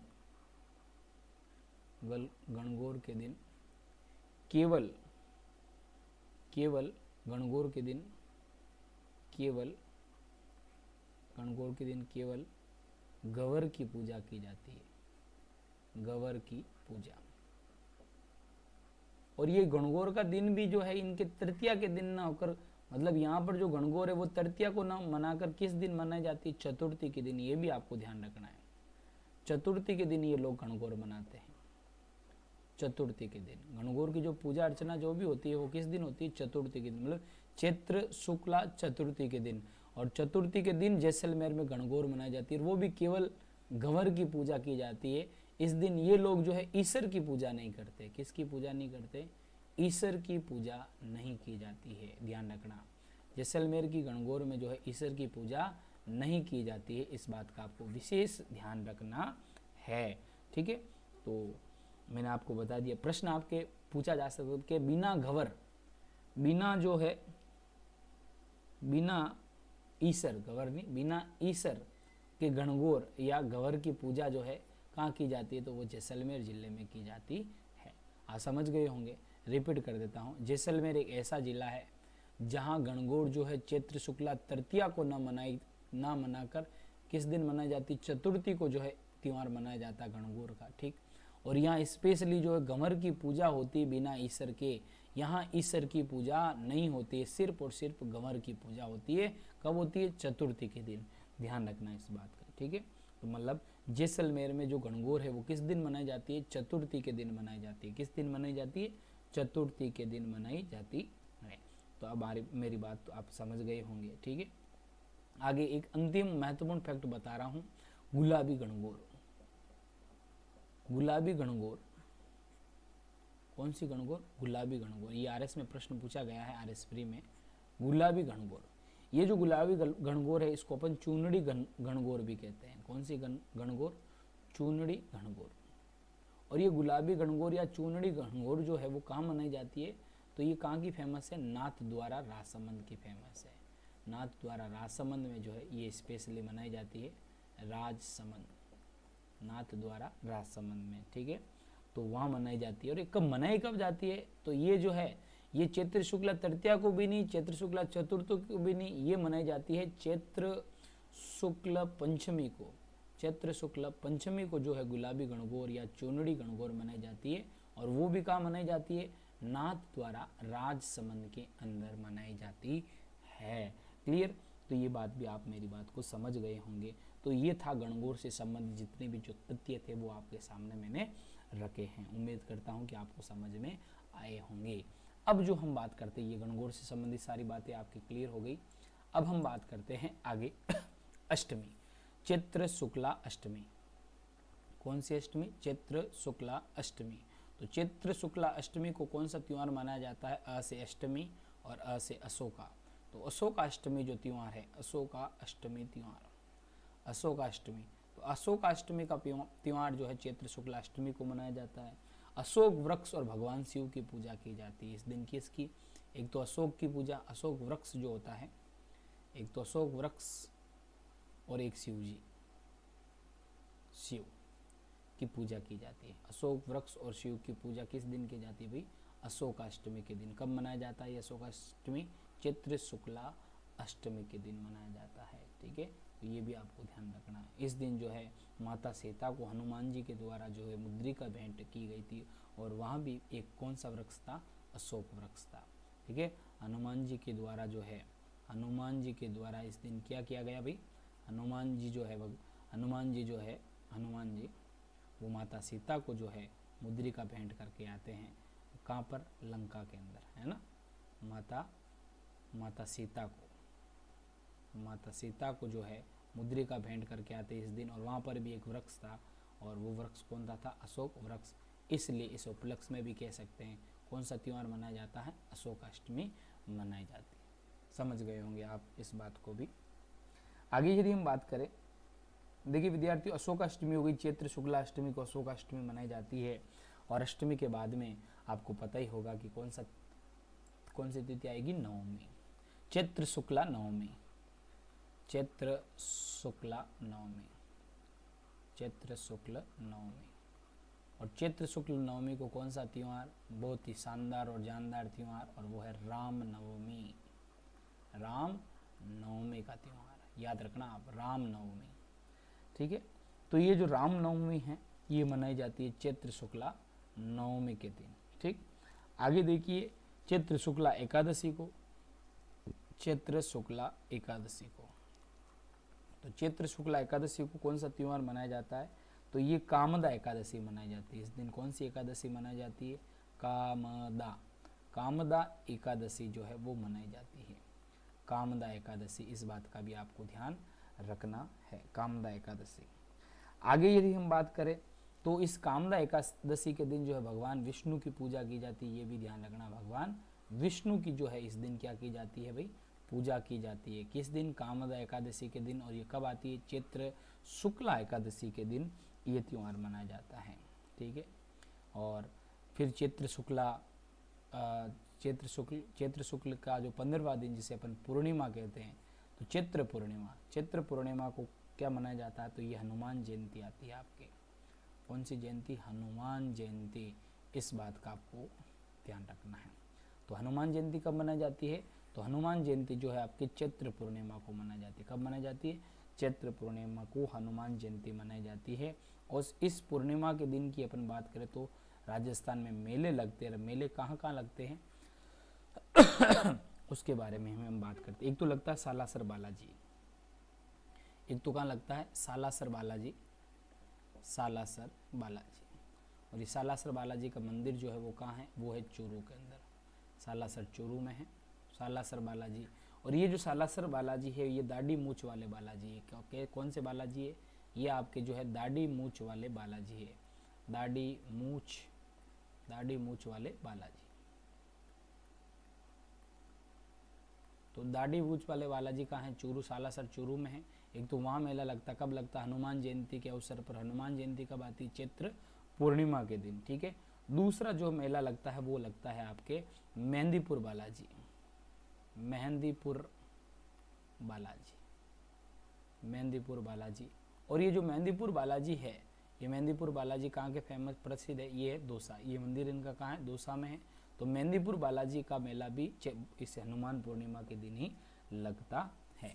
Speaker 1: गणगौर के दिन केवल गणगौर के दिन केवल गंवर की पूजा की जाती है। गंवर की पूजा। और ये गणगौर का दिन भी जो है इनके तृतीया के दिन ना होकर, मतलब यहाँ पर जो गणगौर है वो तृतीया को ना मनाकर किस दिन मनाई जाती है? चतुर्थी के दिन। ये भी आपको ध्यान रखना है। चतुर्थी के दिन ये लोग गणगौर मनाते हैं। चतुर्थी के दिन गणगौर की जो पूजा अर्चना जो भी होती है वो किस दिन होती है? चतुर्थी के दिन, मतलब चैत्र शुक्ला चतुर्थी के दिन। और चतुर्थी के दिन जैसलमेर में गणगौर मनाई जाती है, वो भी केवल गंवर की पूजा की जाती है। इस दिन ये लोग जो है ईश्वर की पूजा नहीं करते। किसकी पूजा नहीं करते? ईश्वर की पूजा नहीं की जाती है, ध्यान रखना। जैसलमेर की गणगौर में जो है ईश्वर की पूजा नहीं की जाती है। इस बात का आपको विशेष ध्यान रखना है, ठीक है। तो मैंने आपको बता दिया। प्रश्न आपके पूछा जा सकता है कि बिना गंवर, बिना जो है, बिना ईश्वर, गंवर नहीं, बिना ईश्वर के गणगौर या गंवर की पूजा जो है कहाँ की जाती है? तो वो जैसलमेर जिले में की जाती है। आप समझ गए होंगे। रिपीट कर देता हूँ। जैसलमेर एक ऐसा जिला है जहाँ गणगौर जो है चैत्र शुक्ला तृतीया को ना मनाकर किस दिन मनाई जाती? चतुर्थी को जो है त्योहार मनाया जाता है गणगौर का, ठीक। और यहाँ स्पेशली जो है गंवर की पूजा होती है बिना ईश्वर के। यहाँ ईश्वर की पूजा नहीं होती है, सिर्फ और सिर्फ गंवर की पूजा होती है। कब होती है? चतुर्थी के दिन। ध्यान रखना इस बात का, ठीक है। तो मतलब जैसलमेर में जो गणगौर है वो किस दिन मनाई जाती है? चतुर्थी के दिन मनाई जाती है। किस दिन मनाई जाती है? चतुर्थी के दिन मनाई जाती है। तो अब मेरी बात तो आप समझ गए होंगे, ठीक है। आगे एक अंतिम महत्वपूर्ण फैक्ट बता रहा हूँ। गुलाबी गणगौर। गुलाबी गणगौर, कौन सी गणगौर? गुलाबी गणगौर। ये आरएस में प्रश्न पूछा गया है, आरएस प्री में। गुलाबी गणगौर, ये जो गुलाबी गणगौर है इसको अपन चूनड़ी गणगौर भी कहते हैं। कौन सी गणगौर? चूनड़ी गणगौर। और ये गुलाबी गणगौर या चूनड़ी गणगौर जो है वो कहाँ मनाई जाती है? तो ये कहाँ की फेमस है? नाथद्वारा राजसमंद की फेमस है। नाथद्वारा राजसमंद में जो है ये स्पेशली मनाई जाती है। राजसमंद, नाथद्वारा राजसमंद में, ठीक है। तो वहाँ मनाई जाती है। और ये कब मनाई कब जाती है, तो ये जो है ये चैत्र शुक्ला तृतीया को भी नहीं, चैत्र शुक्ला चतुर्थ को भी नहीं, ये मनाई जाती है चैत्र शुक्ल पंचमी को। चैत्र शुक्ल पंचमी को जो है गुलाबी गणगौर या चुनड़ी गणगौर मनाई जाती है। और वो भी कहाँ मनाई जाती है, नाथ द्वारा राजसमंद के अंदर मनाई जाती है। क्लियर, तो ये बात भी आप मेरी बात को समझ गए होंगे। तो ये था गणगौर से संबंधित जितने भी जो तथ्य थे वो आपके सामने मैंने रखे हैं। उम्मीद करता हूँ कि आपको समझ में आए होंगे। अब जो हम बात करते हैं, ये गणगौर से संबंधित सारी बातें आपकी क्लियर हो गई। अब हम बात करते हैं आगे अष्टमी, चैत्र शुक्ला अष्टमी। कौन सी अष्टमी, चैत्र शुक्ला अष्टमी। तो चैत्र शुक्ला अष्टमी को कौन सा त्योहार मनाया जाता है, अ से अष्टमी और अ से अशोका। तो अशोका अष्टमी जो त्योहार है, अशोका अष्टमी त्योहार, अशोका अष्टमी। तो अशोका अष्टमी का त्योहार जो है चैत्र शुक्ला अष्टमी को मनाया जाता है। अशोक वृक्ष और भगवान शिव की पूजा की जाती है इस दिन। किसकी, एक तो अशोक की पूजा, अशोक वृक्ष जो होता है, एक तो अशोक वृक्ष और एक शिव जी, शिव की पूजा की जाती है। अशोक वृक्ष और शिव की पूजा किस दिन की जाती है भाई, अशोकाष्टमी के दिन। कब मनाया जाता है ये अशोकाष्टमी, चैत्र शुक्ला अष्टमी के दिन मनाया जाता है। ठीक है, तो ये भी आपको ध्यान रखना है। इस दिन जो है माता सीता को हनुमान जी के द्वारा जो है मुद्रिका भेंट की गई थी। और वहाँ भी एक कौन सा वृक्ष था, अशोक वृक्ष था। ठीक है, हनुमान जी के द्वारा जो है, हनुमान जी के द्वारा इस दिन क्या किया गया भाई, हनुमान जी जो है, हनुमान जी जो है, हनुमान जी वो माता सीता को जो है मुद्रिका भेंट करके आते हैं। कहाँ पर, लंका के अंदर, है ना। माता सीता को जो है मुद्रिका भेंट करके आते इस दिन। और वहाँ पर भी एक वृक्ष था, और वो वृक्ष कौन था, अशोक वृक्ष। इसलिए इस उपलक्ष्य में भी कह सकते हैं कौन सा त्योहार मनाया जाता है, अशोकाष्टमी मनाई जाती है। समझ गए होंगे आप इस बात को भी। आगे यदि हम बात करें, देखिए विद्यार्थियों, अशोकाष्टमी हो गई, चैत्र शुक्ला अष्टमी को अशोकाष्टमी मनाई जाती है। और अष्टमी के बाद में आपको पता ही होगा कि कौन सी तिथि आएगी, नवमी, चैत्र शुक्ला नवमी, चैत्र शुक्ला नवमी, चैत्र शुक्ल नवमी। और चैत्र शुक्ल नवमी को कौन सा त्योहार, बहुत ही शानदार और जानदार त्योहार, और वो है राम नवमी, राम नवमी का त्योहार। याद रखना आप, राम नवमी। ठीक है, तो ये जो राम नवमी है ये मनाई जाती है चैत्र शुक्ला नवमी के दिन। ठीक, आगे देखिए चैत्र शुक्ला एकादशी को, चैत्र शुक्ला एकादशी को। तो चैत्र शुक्ला एकादशी को कौन सा त्योहार मनाया जाता है, तो ये कामदा एकादशी मनाई जाती है इस दिन। कौन सी एकादशी मनाई जाती है, कामदा एकादशी जो है वो मनाई जाती है, कामदा एकादशी। इस बात का भी आपको ध्यान रखना है, कामदा एकादशी। आगे यदि हम बात करें तो इस कामदा एकादशी के दिन जो है भगवान विष्णु की पूजा की जाती है। ये भी ध्यान रखना, भगवान विष्णु की जो है इस दिन क्या की जाती है भाई, पूजा की जाती है। किस दिन, कामदा एकादशी के दिन। और ये कब आती है, चैत्र शुक्ला एकादशी के दिन ये त्योहार मनाया जाता है। ठीक है, और फिर चैत्र शुक्ल का जो 15वां दिन जिसे अपन पूर्णिमा कहते हैं, तो चैत्र पूर्णिमा को क्या मनाया जाता है, तो ये हनुमान जयंती आती है आपके। कौन सी जयंती, हनुमान जयंती। इस बात का आपको ध्यान रखना है। तो हनुमान जयंती कब मनाई जाती है, तो हनुमान जयंती जो है आपकी चैत्र पूर्णिमा को मनाई जाती है। कब मनाई जाती है, चैत्र पूर्णिमा को हनुमान जयंती मनाई जाती है। और इस पूर्णिमा के दिन की अपन बात करें तो राजस्थान में मेले लगते हैं। मेले कहाँ कहाँ लगते हैं उसके बारे में हम बात करते हैं। एक तो लगता है सालासर बालाजी, एक तो कहाँ लगता है, सालासर बालाजी, सालासर बालाजी। और ये सालासर बालाजी का मंदिर जो है वो कहाँ है, वो है चूरू के अंदर, सालासर चूरू में है सालासर बालाजी। और ये जो सालासर बालाजी है ये दाढ़ी मूछ वाले बालाजी है। क्योंकि कौन से बालाजी है, ये आपके जो है दाढ़ी मूछ वाले बालाजी है, दाढ़ी मूछ वाले बालाजी। तो दाढ़ी मूछ वाले बालाजी कहाँ है, चूरू, सालासर चूरू में है। एक तो वहाँ मेला लगता, कब लगता, हनुमान जयंती के अवसर पर। हनुमान जयंती कब आती है, चैत्र पूर्णिमा के दिन। ठीक है, दूसरा जो मेला लगता है वो लगता है आपके मेहंदीपुर बालाजी, मेहंदीपुर बालाजी। और ये जो मेहंदीपुर बालाजी है ये मेहंदीपुर बालाजी कहाँ के फेमस प्रसिद्ध है, ये है दौसा। ये मंदिर इनका कहाँ है, दौसा में है। तो मेहंदीपुर बालाजी का मेला भी इस हनुमान पूर्णिमा के दिन ही लगता है।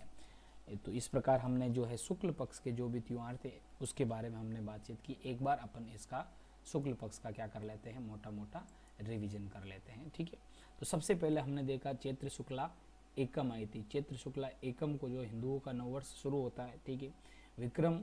Speaker 1: तो इस प्रकार हमने जो है शुक्ल पक्ष के जो भी त्यौहार थे उसके बारे में हमने बातचीत की। एक बार अपन इसका शुक्ल पक्ष का क्या कर लेते हैं, मोटा मोटा रिवीजन कर लेते हैं, ठीक है। तो सबसे पहले हमने देखा चैत्र शुक्ला एकम आई थी। चैत्र शुक्ला एकम को जो हिंदुओं का नववर्ष शुरू होता है, ठीक है। विक्रम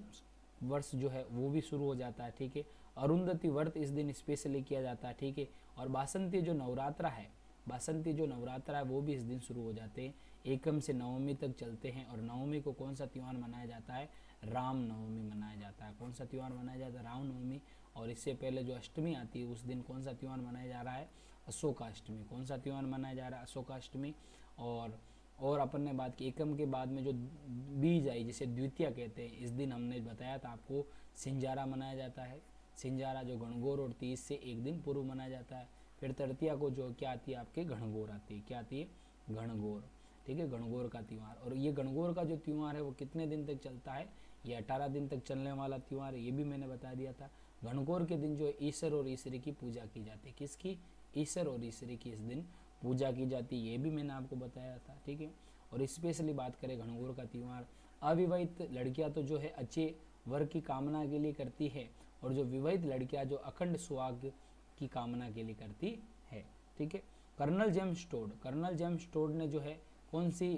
Speaker 1: वर्ष जो है वो भी शुरू हो जाता है, ठीक है। अरुंधति व्रत इस दिन स्पेशली किया जाता है, ठीक है। और बासंती जो नवरात्रा है, बासंती जो नवरात्रा है वो भी इस दिन शुरू हो जाते हैं। एकम से नवमी तक चलते हैं। और नवमी को कौन सा त्यौहार मनाया जाता है, राम नवमी मनाया जाता है। कौन सा त्यौहार मनाया जाता है, राम नवमी। और इससे पहले जो अष्टमी आती है उस दिन कौन सा त्यौहार मनाया जा रहा है, अशोकाष्टमी। कौन सा त्यौहार मनाया जा रहा है, अशोकाष्टमी। और अपन ने बात की एकम के बाद में जो बीज आई जिसे द्वितीया कहते हैं, इस दिन हमने बताया था आपको सिंजारा मनाया जाता है। सिंजारा जो गणगौर और तीज से एक दिन पूर्व मनाया जाता है। फिर तृतीया को जो क्या आती है आपके, गणगौर आती है। क्या आती है, गणगौर, ठीक है, गणगौर का त्यौहार। और ये गणगौर का जो त्यौहार है वो कितने दिन तक चलता है, ये 18 दिन तक चलने वाला त्यौहार है, ये भी मैंने बता दिया था। गणगौर के दिन जो ईश्वर और ईश्वरी की पूजा की जाती है, किसकी, ईश्वर और ईश्वरी की इस दिन पूजा की जाती है, ये भी मैंने आपको बताया था, ठीक है। और स्पेशली बात करें गणगौर का त्यौहार, अविवाहित लड़कियां तो जो है अच्छे वर की कामना के लिए करती है, और जो विवाहित लड़कियां जो अखंड सुहाग की कामना के लिए करती है, ठीक है। Colonel James Tod, Colonel James Tod ने जो है कौन सी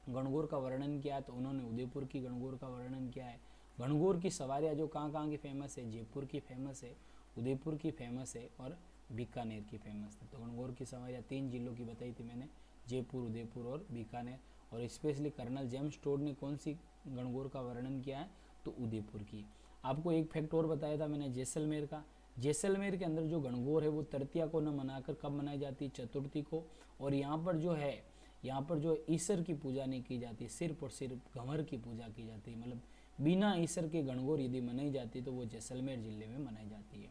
Speaker 1: गणगौर का वर्णन किया है, तो उन्होंने उदयपुर की गणगौर का वर्णन किया है। गणगौर की सवारियाँ जो कहाँ कहाँ की फेमस है, जयपुर की फेमस है, उदयपुर की फेमस है और बीकानेर की फेमस है। तो गणगौर की सवारियाँ 3 जिलों की बताई थी मैंने, जयपुर, उदयपुर और बीकानेर। और स्पेशली कर्नल जेम्स टोड ने कौन सी गणगौर का वर्णन किया है, तो उदयपुर की। आपको एक फैक्ट और बताया था मैंने जैसलमेर का। जैसलमेर के अंदर जो गणगौर है वो तृतीया को न मनाकर कब मनाई जाती है, चतुर्थी को। और यहाँ पर जो है, यहाँ पर जो ईश्वर की पूजा नहीं की जाती, सिर्फ और सिर्फ गंवर की पूजा की जाती है। मतलब बिना ईश्वर के गणगौर यदि मनाई जाती तो वो जैसलमेर जिले में मनाई जाती है।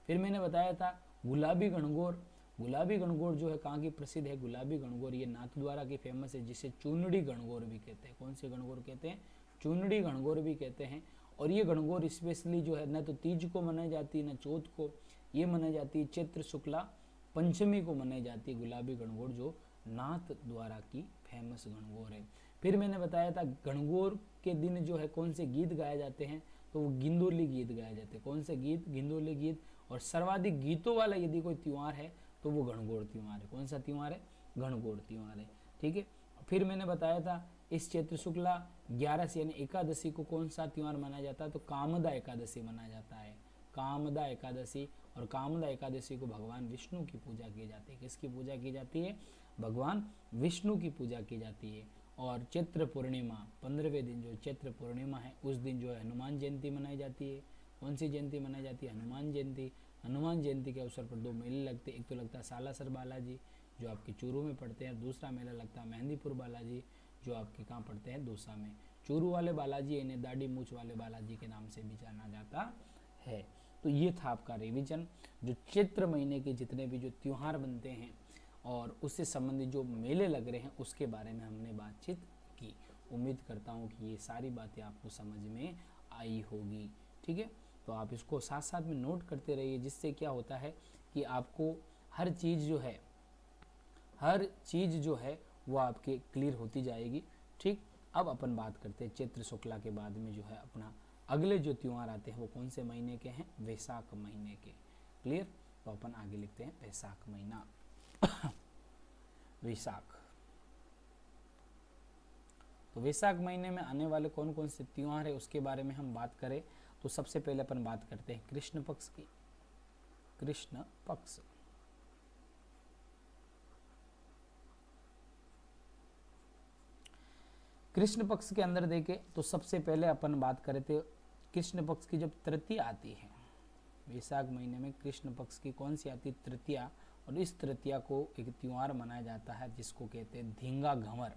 Speaker 1: फिर मैंने बताया था गुलाबी गणगौर, गुलाबी गणगौर जो है कहाँ की प्रसिद्ध है, गुलाबी गणगौर ये नाथद्वारा की फेमस है, जिसे चुनड़ी गणगौर भी कहते हैं। कौन से गणगौर कहते हैं, चुनड़ी गणगौर भी कहते हैं। और ये गणगौर स्पेशली जो है न तो तीज को मनाई जाती है न चौथ को, ये मनाई जाती है चैत्र शुक्ला पंचमी को मनाई जाती है। गुलाबी गणगौर जो नाथ द्वारा की फेमस गणगौर है। फिर मैंने बताया था गणगौर के दिन जो है कौन से गीत गाए जाते हैं, तो वो गिंदोली गीत गाए जाते हैं। कौन से गीत, गिंदोली गीत। और सर्वाधिक गीतों वाला यदि कोई त्यौहार है तो वो गणगौर त्यौहार है। कौन सा त्यौहार है, गणगौर त्यौहार है, ठीक है। फिर मैंने बताया था इस चैत्र शुक्ला 11 यानी एकादशी को कौन सा त्यौहार मनाया जाता है, तो कामदा एकादशी मनाया जाता है, कामदा एकादशी। और कामदा एकादशी को भगवान विष्णु की पूजा की जाती है। किसकी पूजा की जाती है, भगवान विष्णु की पूजा की जाती है। और चैत्र पूर्णिमा 15वें दिन जो चैत्र पूर्णिमा है उस दिन जो है हनुमान जयंती मनाई जाती है। कौन सी जयंती मनाई जाती है, हनुमान जयंती। हनुमान जयंती के अवसर पर 2 मेले लगते हैं, एक तो लगता है सालासर बालाजी जो आपके चूरू में पड़ते हैं, दूसरा मेला लगता है मेहंदीपुर बालाजी जो आपके कहाँ पड़ते हैं, दौसा में। चूरू वाले बालाजी इन्हें दाढ़ी मूछ वाले बालाजी के नाम से भी जाना जाता है। तो ये था आपका रिवीजन, जो चैत्र महीने के जितने भी जो त्यौहार बनते हैं और उससे संबंधित जो मेले लग रहे हैं उसके बारे में हमने बातचीत की। उम्मीद करता हूँ कि ये सारी बातें आपको समझ में आई होगी, ठीक है। तो आप इसको साथ साथ में नोट करते रहिए, जिससे क्या होता है कि आपको हर चीज़ जो है वो आपके क्लियर होती जाएगी, ठीक। अब अपन बात करते हैं चैत्र शुक्ला के बाद में जो है अपना अगले जो त्यौहार आते हैं वो कौन से महीने के हैं, वैशाख महीने के। क्लियर, तो अपन आगे लिखते हैं वैशाख महीना। वैशाख, तो वैशाख महीने में आने वाले कौन कौन से त्यौहार है उसके बारे में हम बात करें तो सबसे पहले अपन बात करते हैं कृष्ण पक्ष की। कृष्ण पक्ष, कृष्ण पक्ष के अंदर देखें तो सबसे पहले अपन बात करें थे कृष्ण पक्ष की जब तृतीया आती है, वैशाख महीने में कृष्ण पक्ष की कौन सी आती है, तृतीया। और इस तृतीया को एक त्यौहार मनाया जाता है जिसको कहते हैं धींगा घंवर।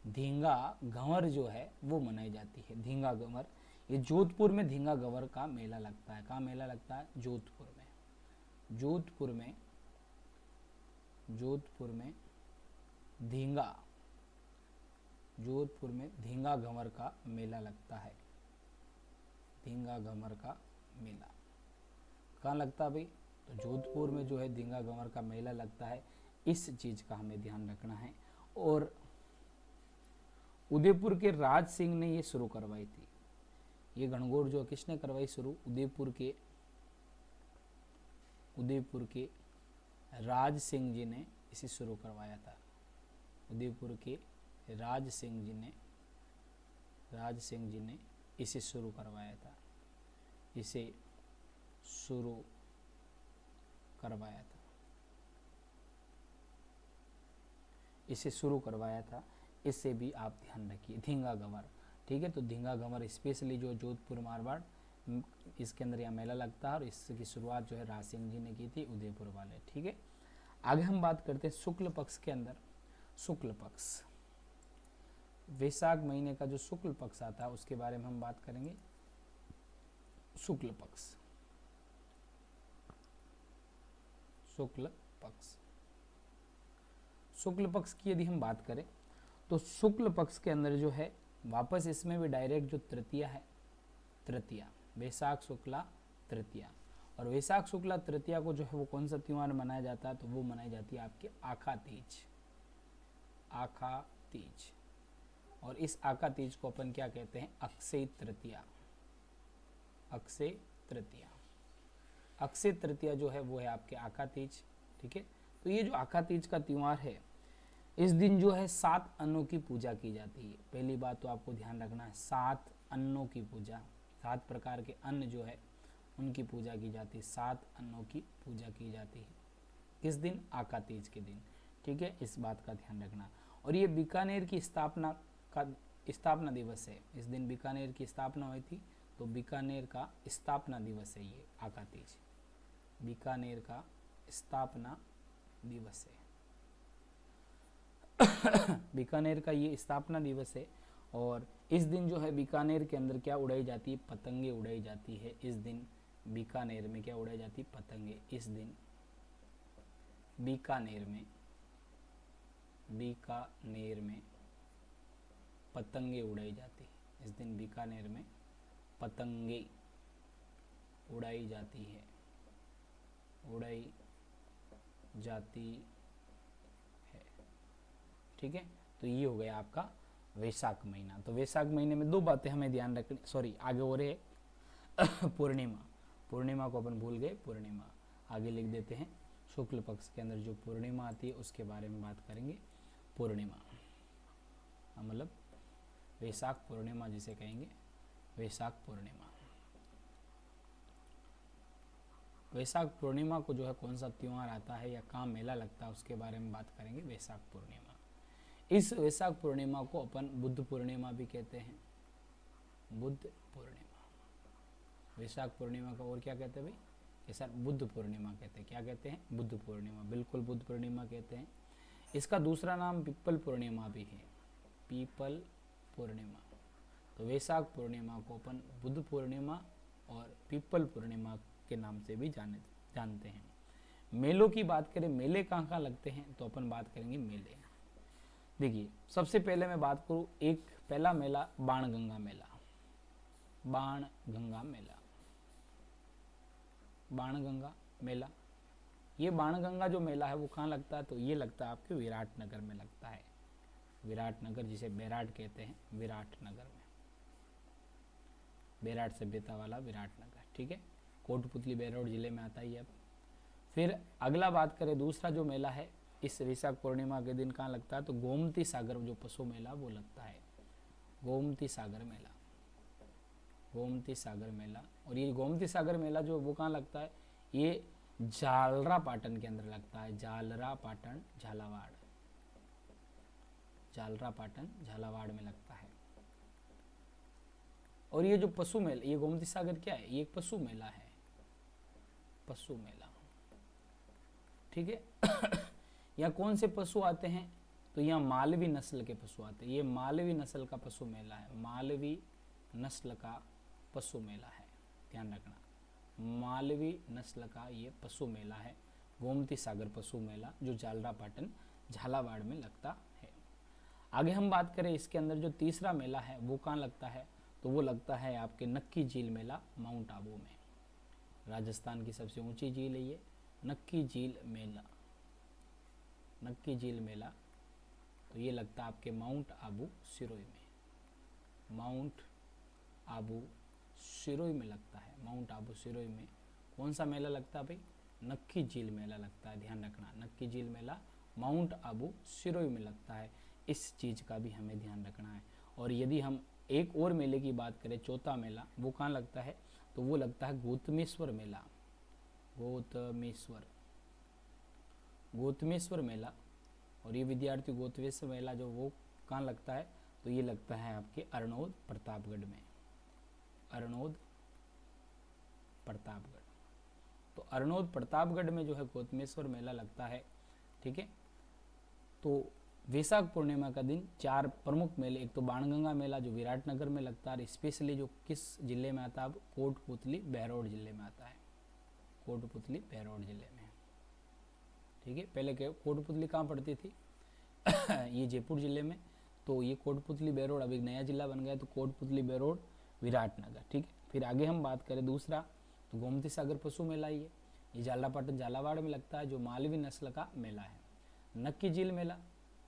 Speaker 1: धींगा घंवर जो है वो मनाई जाती है, धींगा घंवर। ये जोधपुर में धींगा घंवर का मेला लगता है। कहाँ मेला लगता है, जोधपुर में। जोधपुर में, जोधपुर में धींगा, जोधपुर में धींगा घंवर का मेला लगता है। धींगा घमर का मेला कहाँ लगता है भाई? तो जोधपुर में जो है धींगा घमर का मेला लगता है। इस चीज का हमें ध्यान रखना है। और उदयपुर के राज सिंह ने ये शुरू करवाई थी। ये गणगौर जो किसने करवाई शुरू? उदयपुर के राज सिंह जी ने इसे शुरू करवाया था। उदयपुर के राज सिंह जी ने इसे शुरू करवाया था। इसे शुरू करवाया था। इससे भी आप ध्यान रखिए। धींगा घमर, ठीक है। तो धींगा घमर स्पेशली जो जोधपुर मारवाड़ इसके अंदर यह मेला लगता है और इसकी शुरुआत जो है राज सिंह जी ने की थी, उदयपुर वाले, ठीक है। आगे हम बात करते हैं शुक्ल पक्ष के अंदर। शुक्ल पक्ष, वैशाख महीने का जो शुक्ल पक्ष आता है उसके बारे में हम बात करेंगे। शुक्ल पक्ष, शुक्ल पक्ष की यदि हम बात करें तो शुक्ल पक्ष के अंदर जो है वापस इसमें भी डायरेक्ट जो तृतीया है, तृतीया, वैशाख शुक्ला तृतीया। और वैशाख शुक्ला तृतीया को जो है वो कौन सा त्योहार मनाया जाता है? तो वो मनाई जाती है आपके आखा तीज। और इस आखा तीज को अपन क्या कहते हैं? अक्षय तृतीया। अक्षय तृतीया जो है वो है आपके आखा तीज, ठीक है। तो ये जो आखा तीज का त्योहार है, इस दिन जो है 7 अन्नों की पूजा की जाती है। पहली बात तो आपको ध्यान रखना है, 7 अन्नों की पूजा, 7 प्रकार के अन्न जो है उनकी पूजा की जाती है। 7 अन्नों की पूजा की जाती है किस दिन? आका तीज के दिन, ठीक है। इस बात का ध्यान रखना। और ये बीकानेर की स्थापना दिवस है। इस दिन बीकानेर की स्थापना हुई थी, तो बीकानेर का स्थापना दिवस है ये आका तीज। बीकानेर का स्थापना दिवस है। बीकानेर का ये स्थापना दिवस है। और इस दिन जो है बीकानेर के अंदर क्या उड़ाई जाती है? पतंगे उड़ाई जाती है। इस दिन बीकानेर में क्या उड़ाई जाती है? पतंगे। इस दिन बीकानेर में पतंगे उड़ाई जाती है। इस दिन बीकानेर में पतंगे उड़ाई जाती है, ठीक है। तो ये हो गया आपका वैशाख महीना। तो वैशाख महीने में 2 बातें हमें ध्यान रखनी, सॉरी आगे हो रहे पूर्णिमा को अपन भूल गए। पूर्णिमा आगे लिख देते हैं। शुक्ल पक्ष के अंदर जो पूर्णिमा आती है उसके बारे में बात करेंगे। पूर्णिमा मतलब वैशाख पूर्णिमा जिसे कहेंगे, वैशाख पूर्णिमा। वैशाख पूर्णिमा को जो है कौन सा त्योहार आता है या कहाँ मेला लगता है उसके बारे में बात करेंगे। वैशाख पूर्णिमा, इस वैशाख पूर्णिमा को अपन बुद्ध पूर्णिमा भी कहते हैं। बुद्ध पूर्णिमा, वैशाख पूर्णिमा का और क्या कहते हैं भाई? कि सर बुद्ध पूर्णिमा कहते हैं। क्या कहते हैं? बुद्ध पूर्णिमा, बिल्कुल बुद्ध पूर्णिमा कहते हैं। इसका दूसरा नाम पीपल पूर्णिमा भी है, पीपल पूर्णिमा। तो वैशाख पूर्णिमा को अपन बुद्ध पूर्णिमा और पीपल पूर्णिमा के नाम से भी जानते हैं। मेलों की बात करें, मेले कहाँ कहाँ लगते हैं, तो अपन बात करेंगे मेले। देखिए सबसे पहले मैं बात करूँ, एक पहला मेला बाणगंगा मेला। बाणगंगा मेला, ये बाणगंगा जो मेला है वो कहाँ लगता है? तो ये लगता है आपके विराटनगर में लगता है। विराटनगर जिसे बैराट कहते हैं, विराटनगर में, बैराट सभ्यता वाला विराटनगर, ठीक है। कोटपुतली बैराट जिले में आता है अब। फिर अगला बात करें, दूसरा जो मेला है इस वैशाख पूर्णिमा के दिन कहाँ लगता है? तो गोमती सागर जो पशु मेला वो लगता है, गोमती सागर मेला। और ये गोमती सागर मेला जो वो कहाँ लगता है? ये जालरा पाटन के अंदर लगता है। जालरा पाटन झालावाड़ में लगता है। और ये जो पशु मेला, ये गोमती सागर क्या है? ये एक पशु मेला है, पशु मेला, ठीक है। यहाँ कौन से पशु आते हैं? तो यहाँ मालवी नस्ल के पशु आते हैं। ये मालवी नस्ल का पशु मेला है, मालवी नस्ल का पशु मेला है, ध्यान रखना। मालवी नस्ल का ये पशु मेला है, गोमती सागर पशु मेला, जो जालरा पाटन झालावाड़ में लगता है। आगे हम बात करें इसके अंदर जो तीसरा मेला है वो कहाँ लगता है? तो वो लगता है आपके नक्की झील मेला माउंट आबू में। राजस्थान की सबसे ऊंची झील है ये नक्की झील मेला, नक्की झील मेला। तो ये लगता है आपके माउंट आबू सिरोही में, माउंट आबू सिरोही में लगता है। माउंट आबू सिरोही में कौन सा मेला लगता है भाई? नक्की झील मेला लगता है, ध्यान रखना। नक्की झील मेला माउंट आबू सिरोही में लगता है, इस चीज़ का भी हमें ध्यान रखना है। और यदि हम एक और मेले की बात करें, चौथा मेला, वो कहाँ लगता है? तो वो लगता है गौतमेश्वर मेला, गौतमेश्वर मेला। और ये विद्यार्थी गौतमेश्वर मेला जो वो कहाँ लगता है? तो ये लगता है आपके अरनोद प्रतापगढ़ में, अरनोद प्रतापगढ़। तो अरनोद प्रतापगढ़ में जो है गौतमेश्वर मेला लगता है, ठीक है। तो वैशाख पूर्णिमा का दिन 4 प्रमुख मेले, एक तो बाणगंगा मेला जो विराटनगर में लगता है, स्पेशली जो किस जिले में आता है? कोटपुतली बहरौड़ जिले में आता है, कोटपुतली बहरौड़ जिले में, ठीक है। पहले कोटपुतली कहाँ पड़ती थी? ये जयपुर जिले में। तो ये कोटपुतली बहरौड़ अब एक नया जिला बन गया, तो कोटपुतली बहरौड़ विराटनगर, ठीक है। फिर आगे हम बात करें दूसरा, तो गोमती सागर पशु मेला ये झालापाटन झालावाड़ में लगता है, जो मालवी नस्ल का मेला है। नक्की झील मेला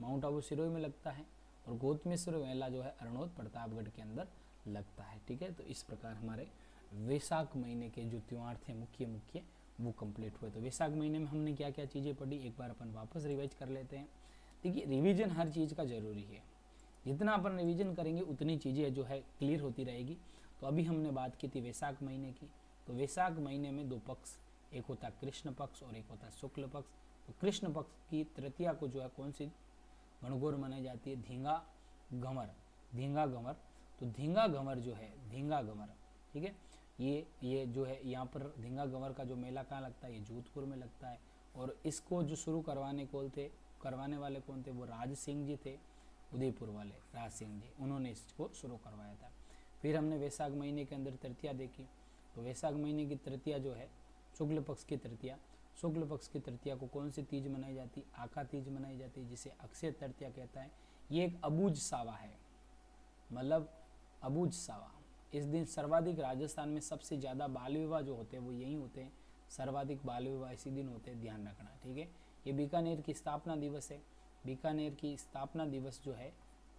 Speaker 1: माउंट आबू सिरोही में लगता है, और गौतमेश्वर मेला जो है अरनोद प्रतापगढ़ के अंदर लगता है, ठीक है। तो इस प्रकार हमारे वैशाख महीने के जो त्यौहार थे मुख्य वो कंप्लीट हुए। तो वैशाख महीने में हमने क्या क्या चीज़ें पढ़ी, एक बार अपन वापस रिवाइज कर लेते हैं। देखिए, रिवीजन हर चीज़ का ज़रूरी है, जितना अपन रिवीजन करेंगे उतनी चीज़ें जो है क्लियर होती रहेगी। तो अभी हमने बात की थी वैशाख महीने की। तो वैशाख महीने में 2 पक्ष, एक होता है कृष्ण पक्ष और एक होता है शुक्ल पक्ष। तो कृष्ण पक्ष की तृतीया को जो है कौन सी गणगौर मनाई जाती है? धींगा गंवर, धींगा गंवर। तो धींगा गंवर जो है, धींगा गंवर, ठीक है, ये जो है यहाँ पर धींगा गंवर का जो मेला कहाँ लगता है? ये जोधपुर में लगता है। और इसको जो शुरू करवाने वाले कौन थे? वो राज सिंह जी थे, उदयपुर वाले राज सिंह जी, उन्होंने इसको शुरू करवाया था। फिर हमने वैशाख महीने के अंदर तृतीया देखी। तो वैशाख महीने की तृतीया जो है शुक्ल पक्ष की तृतीया, शुक्ल पक्ष की तृतीया को कौन सी तीज मनाई जाती है? आका तीज मनाई जाती है, जिसे अक्षय तृतीया कहता है। ये एक अबूझ सावा है, मतलब अबूझ सावा। इस दिन सर्वाधिक राजस्थान में सबसे ज़्यादा बाल विवाह जो होते हैं वो यही होते हैं, सर्वाधिक बाल विवाह इसी दिन होते हैं, ध्यान रखना, ठीक है। ये बीकानेर की स्थापना दिवस है, बीकानेर की स्थापना दिवस जो है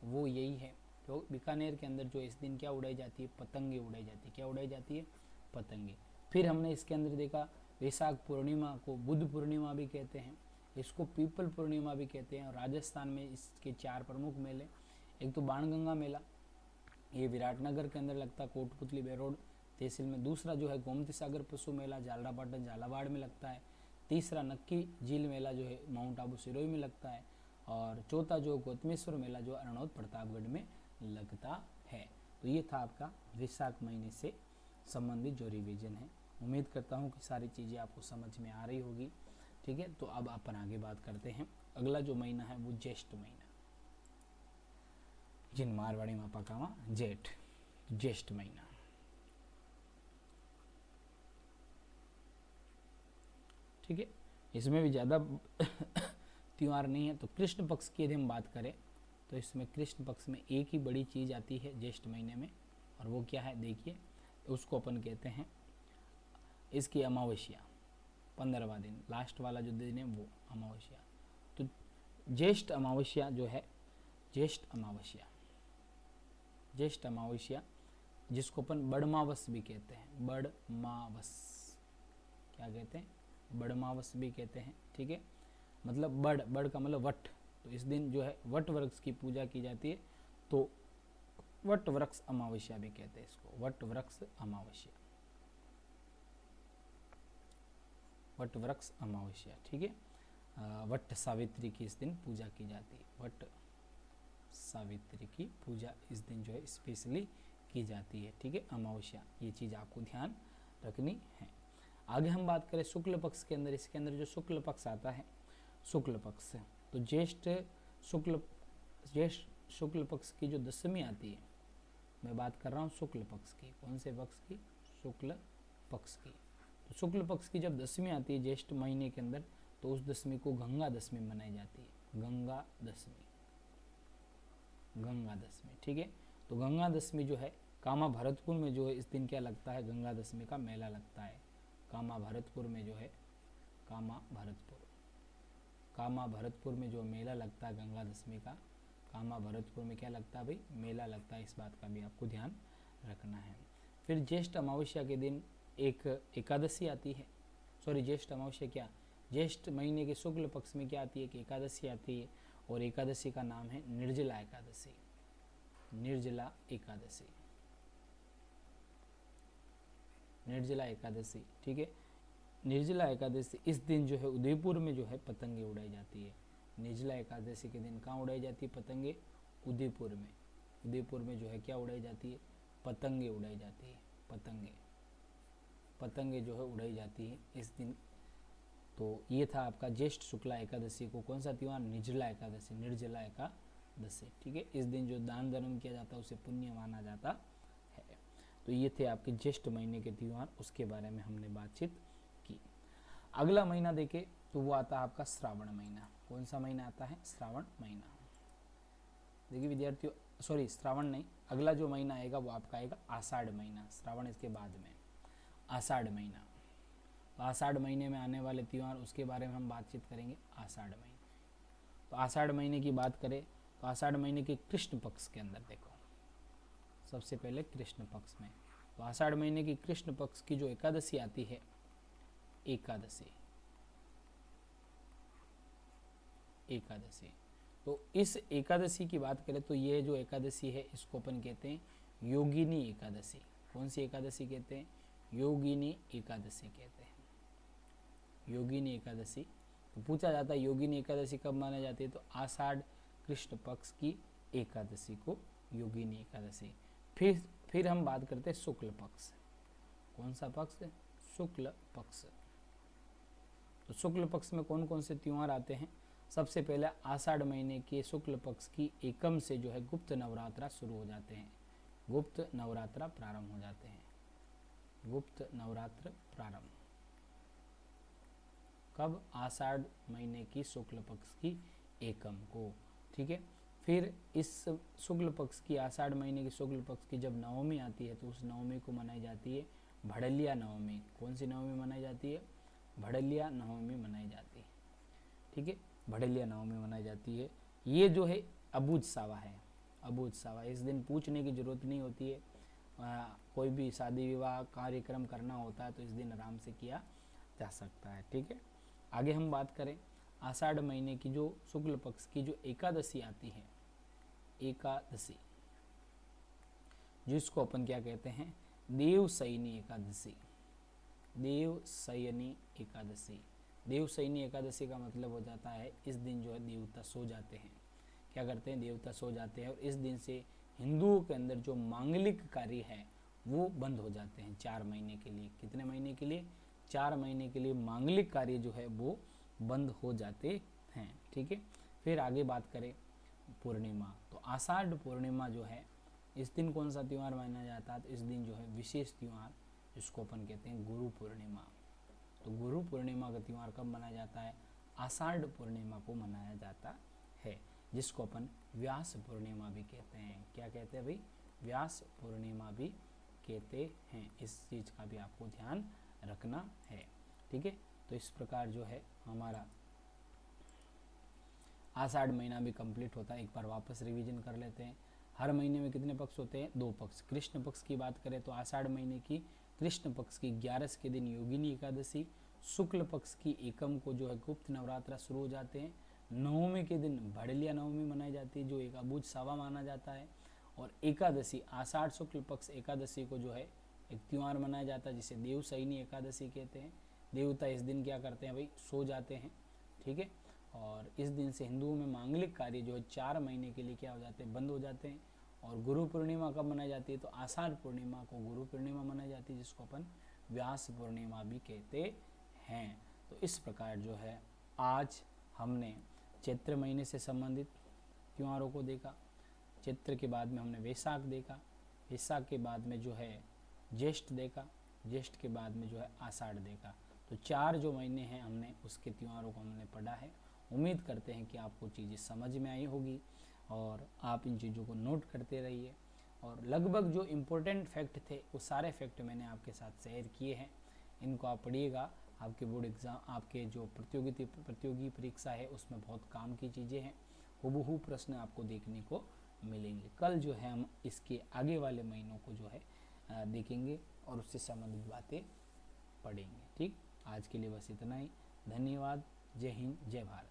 Speaker 1: वो यही है। तो बीकानेर के अंदर जो इस दिन क्या उड़ाई जाती है? पतंगे उड़ाई जाती है। क्या उड़ाई जाती है? पतंगे। फिर हमने इसके अंदर देखा वैशाख पूर्णिमा को बुद्ध पूर्णिमा भी कहते हैं, इसको पीपल पूर्णिमा भी कहते हैं। और राजस्थान में इसके 4 प्रमुख मेले, एक तो बाणगंगा मेला, ये विराटनगर के अंदर लगता है, कोटपुतली बहरौड़ तहसील में। दूसरा जो है गोमती सागर पशु मेला झालापाटन झालावाड़ में लगता है। तीसरा नक्की झील मेला जो है माउंट आबू सिरोही में लगता है। और चौथा जो गौतमेश्वर मेला जो अरनोद प्रतापगढ़ में लगता है। तो ये था आपका वैशाख महीने से संबंधित जो रिवीजन है। उम्मीद करता हूँ कि सारी चीज़ें आपको समझ में आ रही होगी, ठीक है। तो अब अपन आगे बात करते हैं। अगला जो महीना है वो ज्येष्ठ महीना, जिन मारवाड़ी मापा का जेठ, ज्येष्ठ महीना, ठीक है। इसमें भी ज़्यादा त्यौहार नहीं है। तो कृष्ण पक्ष की यदि हम बात करें तो इसमें कृष्ण पक्ष में एक ही बड़ी चीज़ आती है ज्येष्ठ महीने में, और वो क्या है? देखिए, उसको अपन कहते हैं इसकी अमावस्या, 15वां दिन, लास्ट वाला जो दिन है वो अमावस्या। तो ज्येष्ठ अमावस्या जो है, ज्येष्ठ अमावस्या जिसको अपन बड़मावस भी कहते हैं, बड़मावस, क्या कहते हैं? बड़मावस भी कहते हैं, ठीक है। मतलब बड़ का मतलब वट। तो इस दिन जो है वट वृक्ष की पूजा की जाती है, तो वट वृक्ष अमावस्या भी कहते हैं इसको, वट वृक्ष अमावस्या, वट वृक्ष अमावस्या, ठीक है। वट सावित्री की इस दिन पूजा की जाती है, वट सावित्री की पूजा इस दिन जो है स्पेशली की जाती है, ठीक है, अमावस्या। ये चीज़ आपको ध्यान रखनी है। आगे हम बात करें शुक्ल पक्ष के अंदर, इसके अंदर जो शुक्ल पक्ष आता है, शुक्ल पक्ष, तो ज्येष्ठ शुक्ल पक्ष की जो दशमी आती है, मैं बात कर रहा हूँ शुक्ल पक्ष की, कौन से पक्ष की? शुक्ल पक्ष की। तो शुक्ल पक्ष की जब दशमी आती है ज्येष्ठ महीने के अंदर, तो उस दशमी को गंगा दशमी मनाई जाती है, गंगा दशमी, ठीक है। तो गंगा दशमी जो है कामा भरतपुर में जो है इस दिन क्या लगता है, गंगा दशमी का मेला लगता है। कामा भरतपुर में जो है, कामा भरतपुर में जो मेला लगता है गंगा दशमी का, कामा भरतपुर में क्या लगता है भाई, मेला लगता है। इस बात का भी आपको ध्यान रखना है। फिर ज्येष्ठ अमावस्या के दिन एक एकादशी आती है, सॉरी ज्येष्ठ अमावस्या क्या, ज्येष्ठ महीने के शुक्ल पक्ष में क्या आती है कि एकादशी आती है, और एकादशी का नाम है निर्जला एकादशी। निर्जला एकादशी, निर्जला एकादशी, ठीक है। निर्जला एकादशी इस दिन जो है उदयपुर में जो है पतंगे उड़ाई जाती है। निर्जला एकादशी के दिन कहाँ उड़ाई जाती है पतंगे, उदयपुर में। उदयपुर में जो है क्या उड़ाई जाती है, पतंगे उड़ाई जाती है। पतंगे जो है उड़ाई जाती है इस दिन। तो ये था आपका ज्येष्ठ शुक्ला एकादशी को कौन सा त्यौहार, निर्जला एकादशी, निर्जला एकादशी, ठीक है। इस दिन जो दान धर्म किया जाता है उसे पुण्य माना जाता है। तो ये थे आपके ज्येष्ठ महीने के त्यौहार, उसके बारे में हमने बातचीत की। अगला महीना देखे तो वो आता है आपका श्रावण महीना। कौन सा महीना आता है, श्रावण महीना। देखिए विद्यार्थियों, सॉरी श्रावण नहीं, अगला जो महीना आएगा वो आपका आएगा आषाढ़ महीना। श्रावण इसके बाद में, आषाढ़ महीना। तो आषाढ़ महीने में आने वाले त्यौहार उसके बारे में हम बातचीत करेंगे। आषाढ़ महीने, तो आषाढ़ महीने की बात करें तो आषाढ़ महीने के कृष्ण पक्ष के अंदर देखो, सबसे पहले कृष्ण पक्ष में, तो आषाढ़ महीने की कृष्ण पक्ष की जो एकादशी आती है, एकादशी, तो इस एकादशी की बात करें तो ये जो एकादशी है इसको अपन कहते हैं योगिनी एकादशी। कौन सी एकादशी कहते हैं, योगिनी एकादशी कहते हैं, योगिनी एकादशी। तो पूछा जाता है योगिनी एकादशी कब माना जाती है, तो आषाढ़ कृष्ण पक्ष की एकादशी को योगिनी एकादशी। फिर हम बात करते हैं शुक्ल पक्ष। कौन सा पक्ष, शुक्ल पक्ष। तो शुक्ल पक्ष में कौन कौन से त्यौहार आते हैं, सबसे पहले आषाढ़ महीने के शुक्ल पक्ष की एकम से जो है गुप्त नवरात्रा शुरू हो जाते हैं, गुप्त नवरात्रा प्रारंभ हो जाते हैं। गुप्त नवरात्र प्रारंभ कब, आषाढ़ महीने की शुक्ल पक्ष की एकम को, ठीक है। फिर इस शुक्ल पक्ष की, आषाढ़ महीने की शुक्ल पक्ष की जब नवमी आती है तो उस नवमी को मनाई जाती है भड़लिया नवमी। कौन सी नवमी मनाई जाती है, भड़लिया नवमी मनाई जाती है, ठीक है, भड़लिया नवमी मनाई जाती है। ये जो है अबूझ सावा है, अबूझ सावा। इस दिन पूछने की जरूरत नहीं होती है, कोई भी शादी विवाह कार्यक्रम करना होता है तो इस दिन आराम से किया जा सकता है, ठीक है। आगे हम बात करें आषाढ़ महीने की जो शुक्ल पक्ष की जो एकादशी आती है, एकादशी, जिसको अपन क्या कहते हैं, देवशयनी एकादशी। देवशयनी एकादशी, देवशयनी एकादशी का मतलब हो जाता है इस दिन जो है देवता सो जाते हैं। क्या करते हैं, देवता सो जाते हैं, और इस दिन से हिंदुओं के अंदर जो मांगलिक कार्य है वो बंद हो जाते हैं 4 महीने के लिए। कितने महीने के लिए, 4 महीने के लिए मांगलिक कार्य जो है वो बंद हो जाते हैं, ठीक है। फिर आगे बात करें पूर्णिमा, तो आषाढ़ पूर्णिमा जो है इस दिन कौन सा त्यौहार माना जाता है, तो इस दिन जो है विशेष त्यौहार जिसको अपन कहते हैं गुरु पूर्णिमा। तो गुरु पूर्णिमा का त्यौहार कब मनाया जाता है, आषाढ़ पूर्णिमा को मनाया जाता है, जिसको अपन व्यास पूर्णिमा भी कहते हैं। क्या कहते हैं भाई, व्यास पूर्णिमा भी कहते हैं। इस चीज़ का भी आपको ध्यान रखना है, ठीक है। तो इस प्रकार जो है हमारा आषाढ़ महीना भी कंप्लीट होता है। एक बार वापस रिवीजन कर लेते हैं। हर महीने में कितने पक्ष होते हैं, 2 पक्ष। कृष्ण पक्ष की बात करें तो आषाढ़ महीने की कृष्ण पक्ष की 11 के दिन योगिनी एकादशी, शुक्ल पक्ष की एकम को जो है गुप्त नवरात्रा शुरू हो जाते हैं। नवमी के दिन भड़लिया नवमी मनाई जाती है जो एक अबूझ सावा माना जाता है, और एकादशी आषाढ़ शुक्ल पक्ष एकादशी को जो है एक त्यौहार मनाया जाता है जिसे देवशयनी एकादशी कहते हैं। देवता इस दिन क्या करते हैं भाई, सो जाते हैं, ठीक है। और इस दिन से हिंदुओं में मांगलिक कार्य जो है 4 महीने के लिए क्या हो जाते हैं, बंद हो जाते हैं। और गुरु पूर्णिमा कब मनाई जाती है, तो आषाढ़ पूर्णिमा को गुरु पूर्णिमा मनाई जाती है, जिसको अपन व्यास पूर्णिमा भी कहते हैं। तो इस प्रकार जो है आज हमने चैत्र महीने से संबंधित त्योहारों को देखा। चैत्र के बाद में हमने वैशाख देखा, वैशाख के बाद में जो है ज्येष्ठ देखा, ज्येष्ठ के बाद में जो है आषाढ़ देखा। तो 4 जो महीने हैं हमने उसके त्योहारों को हमने पढ़ा है। उम्मीद करते हैं कि आपको चीज़ें समझ में आई होगी और आप इन चीज़ों को नोट करते रहिए। और लगभग जो इम्पोर्टेंट फैक्ट थे वो सारे फैक्ट मैंने आपके साथ शेयर किए हैं। इनको आप पढ़िएगा, आपके बोर्ड एग्ज़ाम, आपके जो प्रतियोगी परीक्षा है उसमें बहुत काम की चीज़ें हैं। हूबहू प्रश्न आपको देखने को मिलेंगे। कल जो है हम इसके आगे वाले महीनों को जो है देखेंगे और उससे संबंधित बातें पढ़ेंगे। ठीक, आज के लिए बस इतना ही। धन्यवाद। जय हिंद, जय भारत।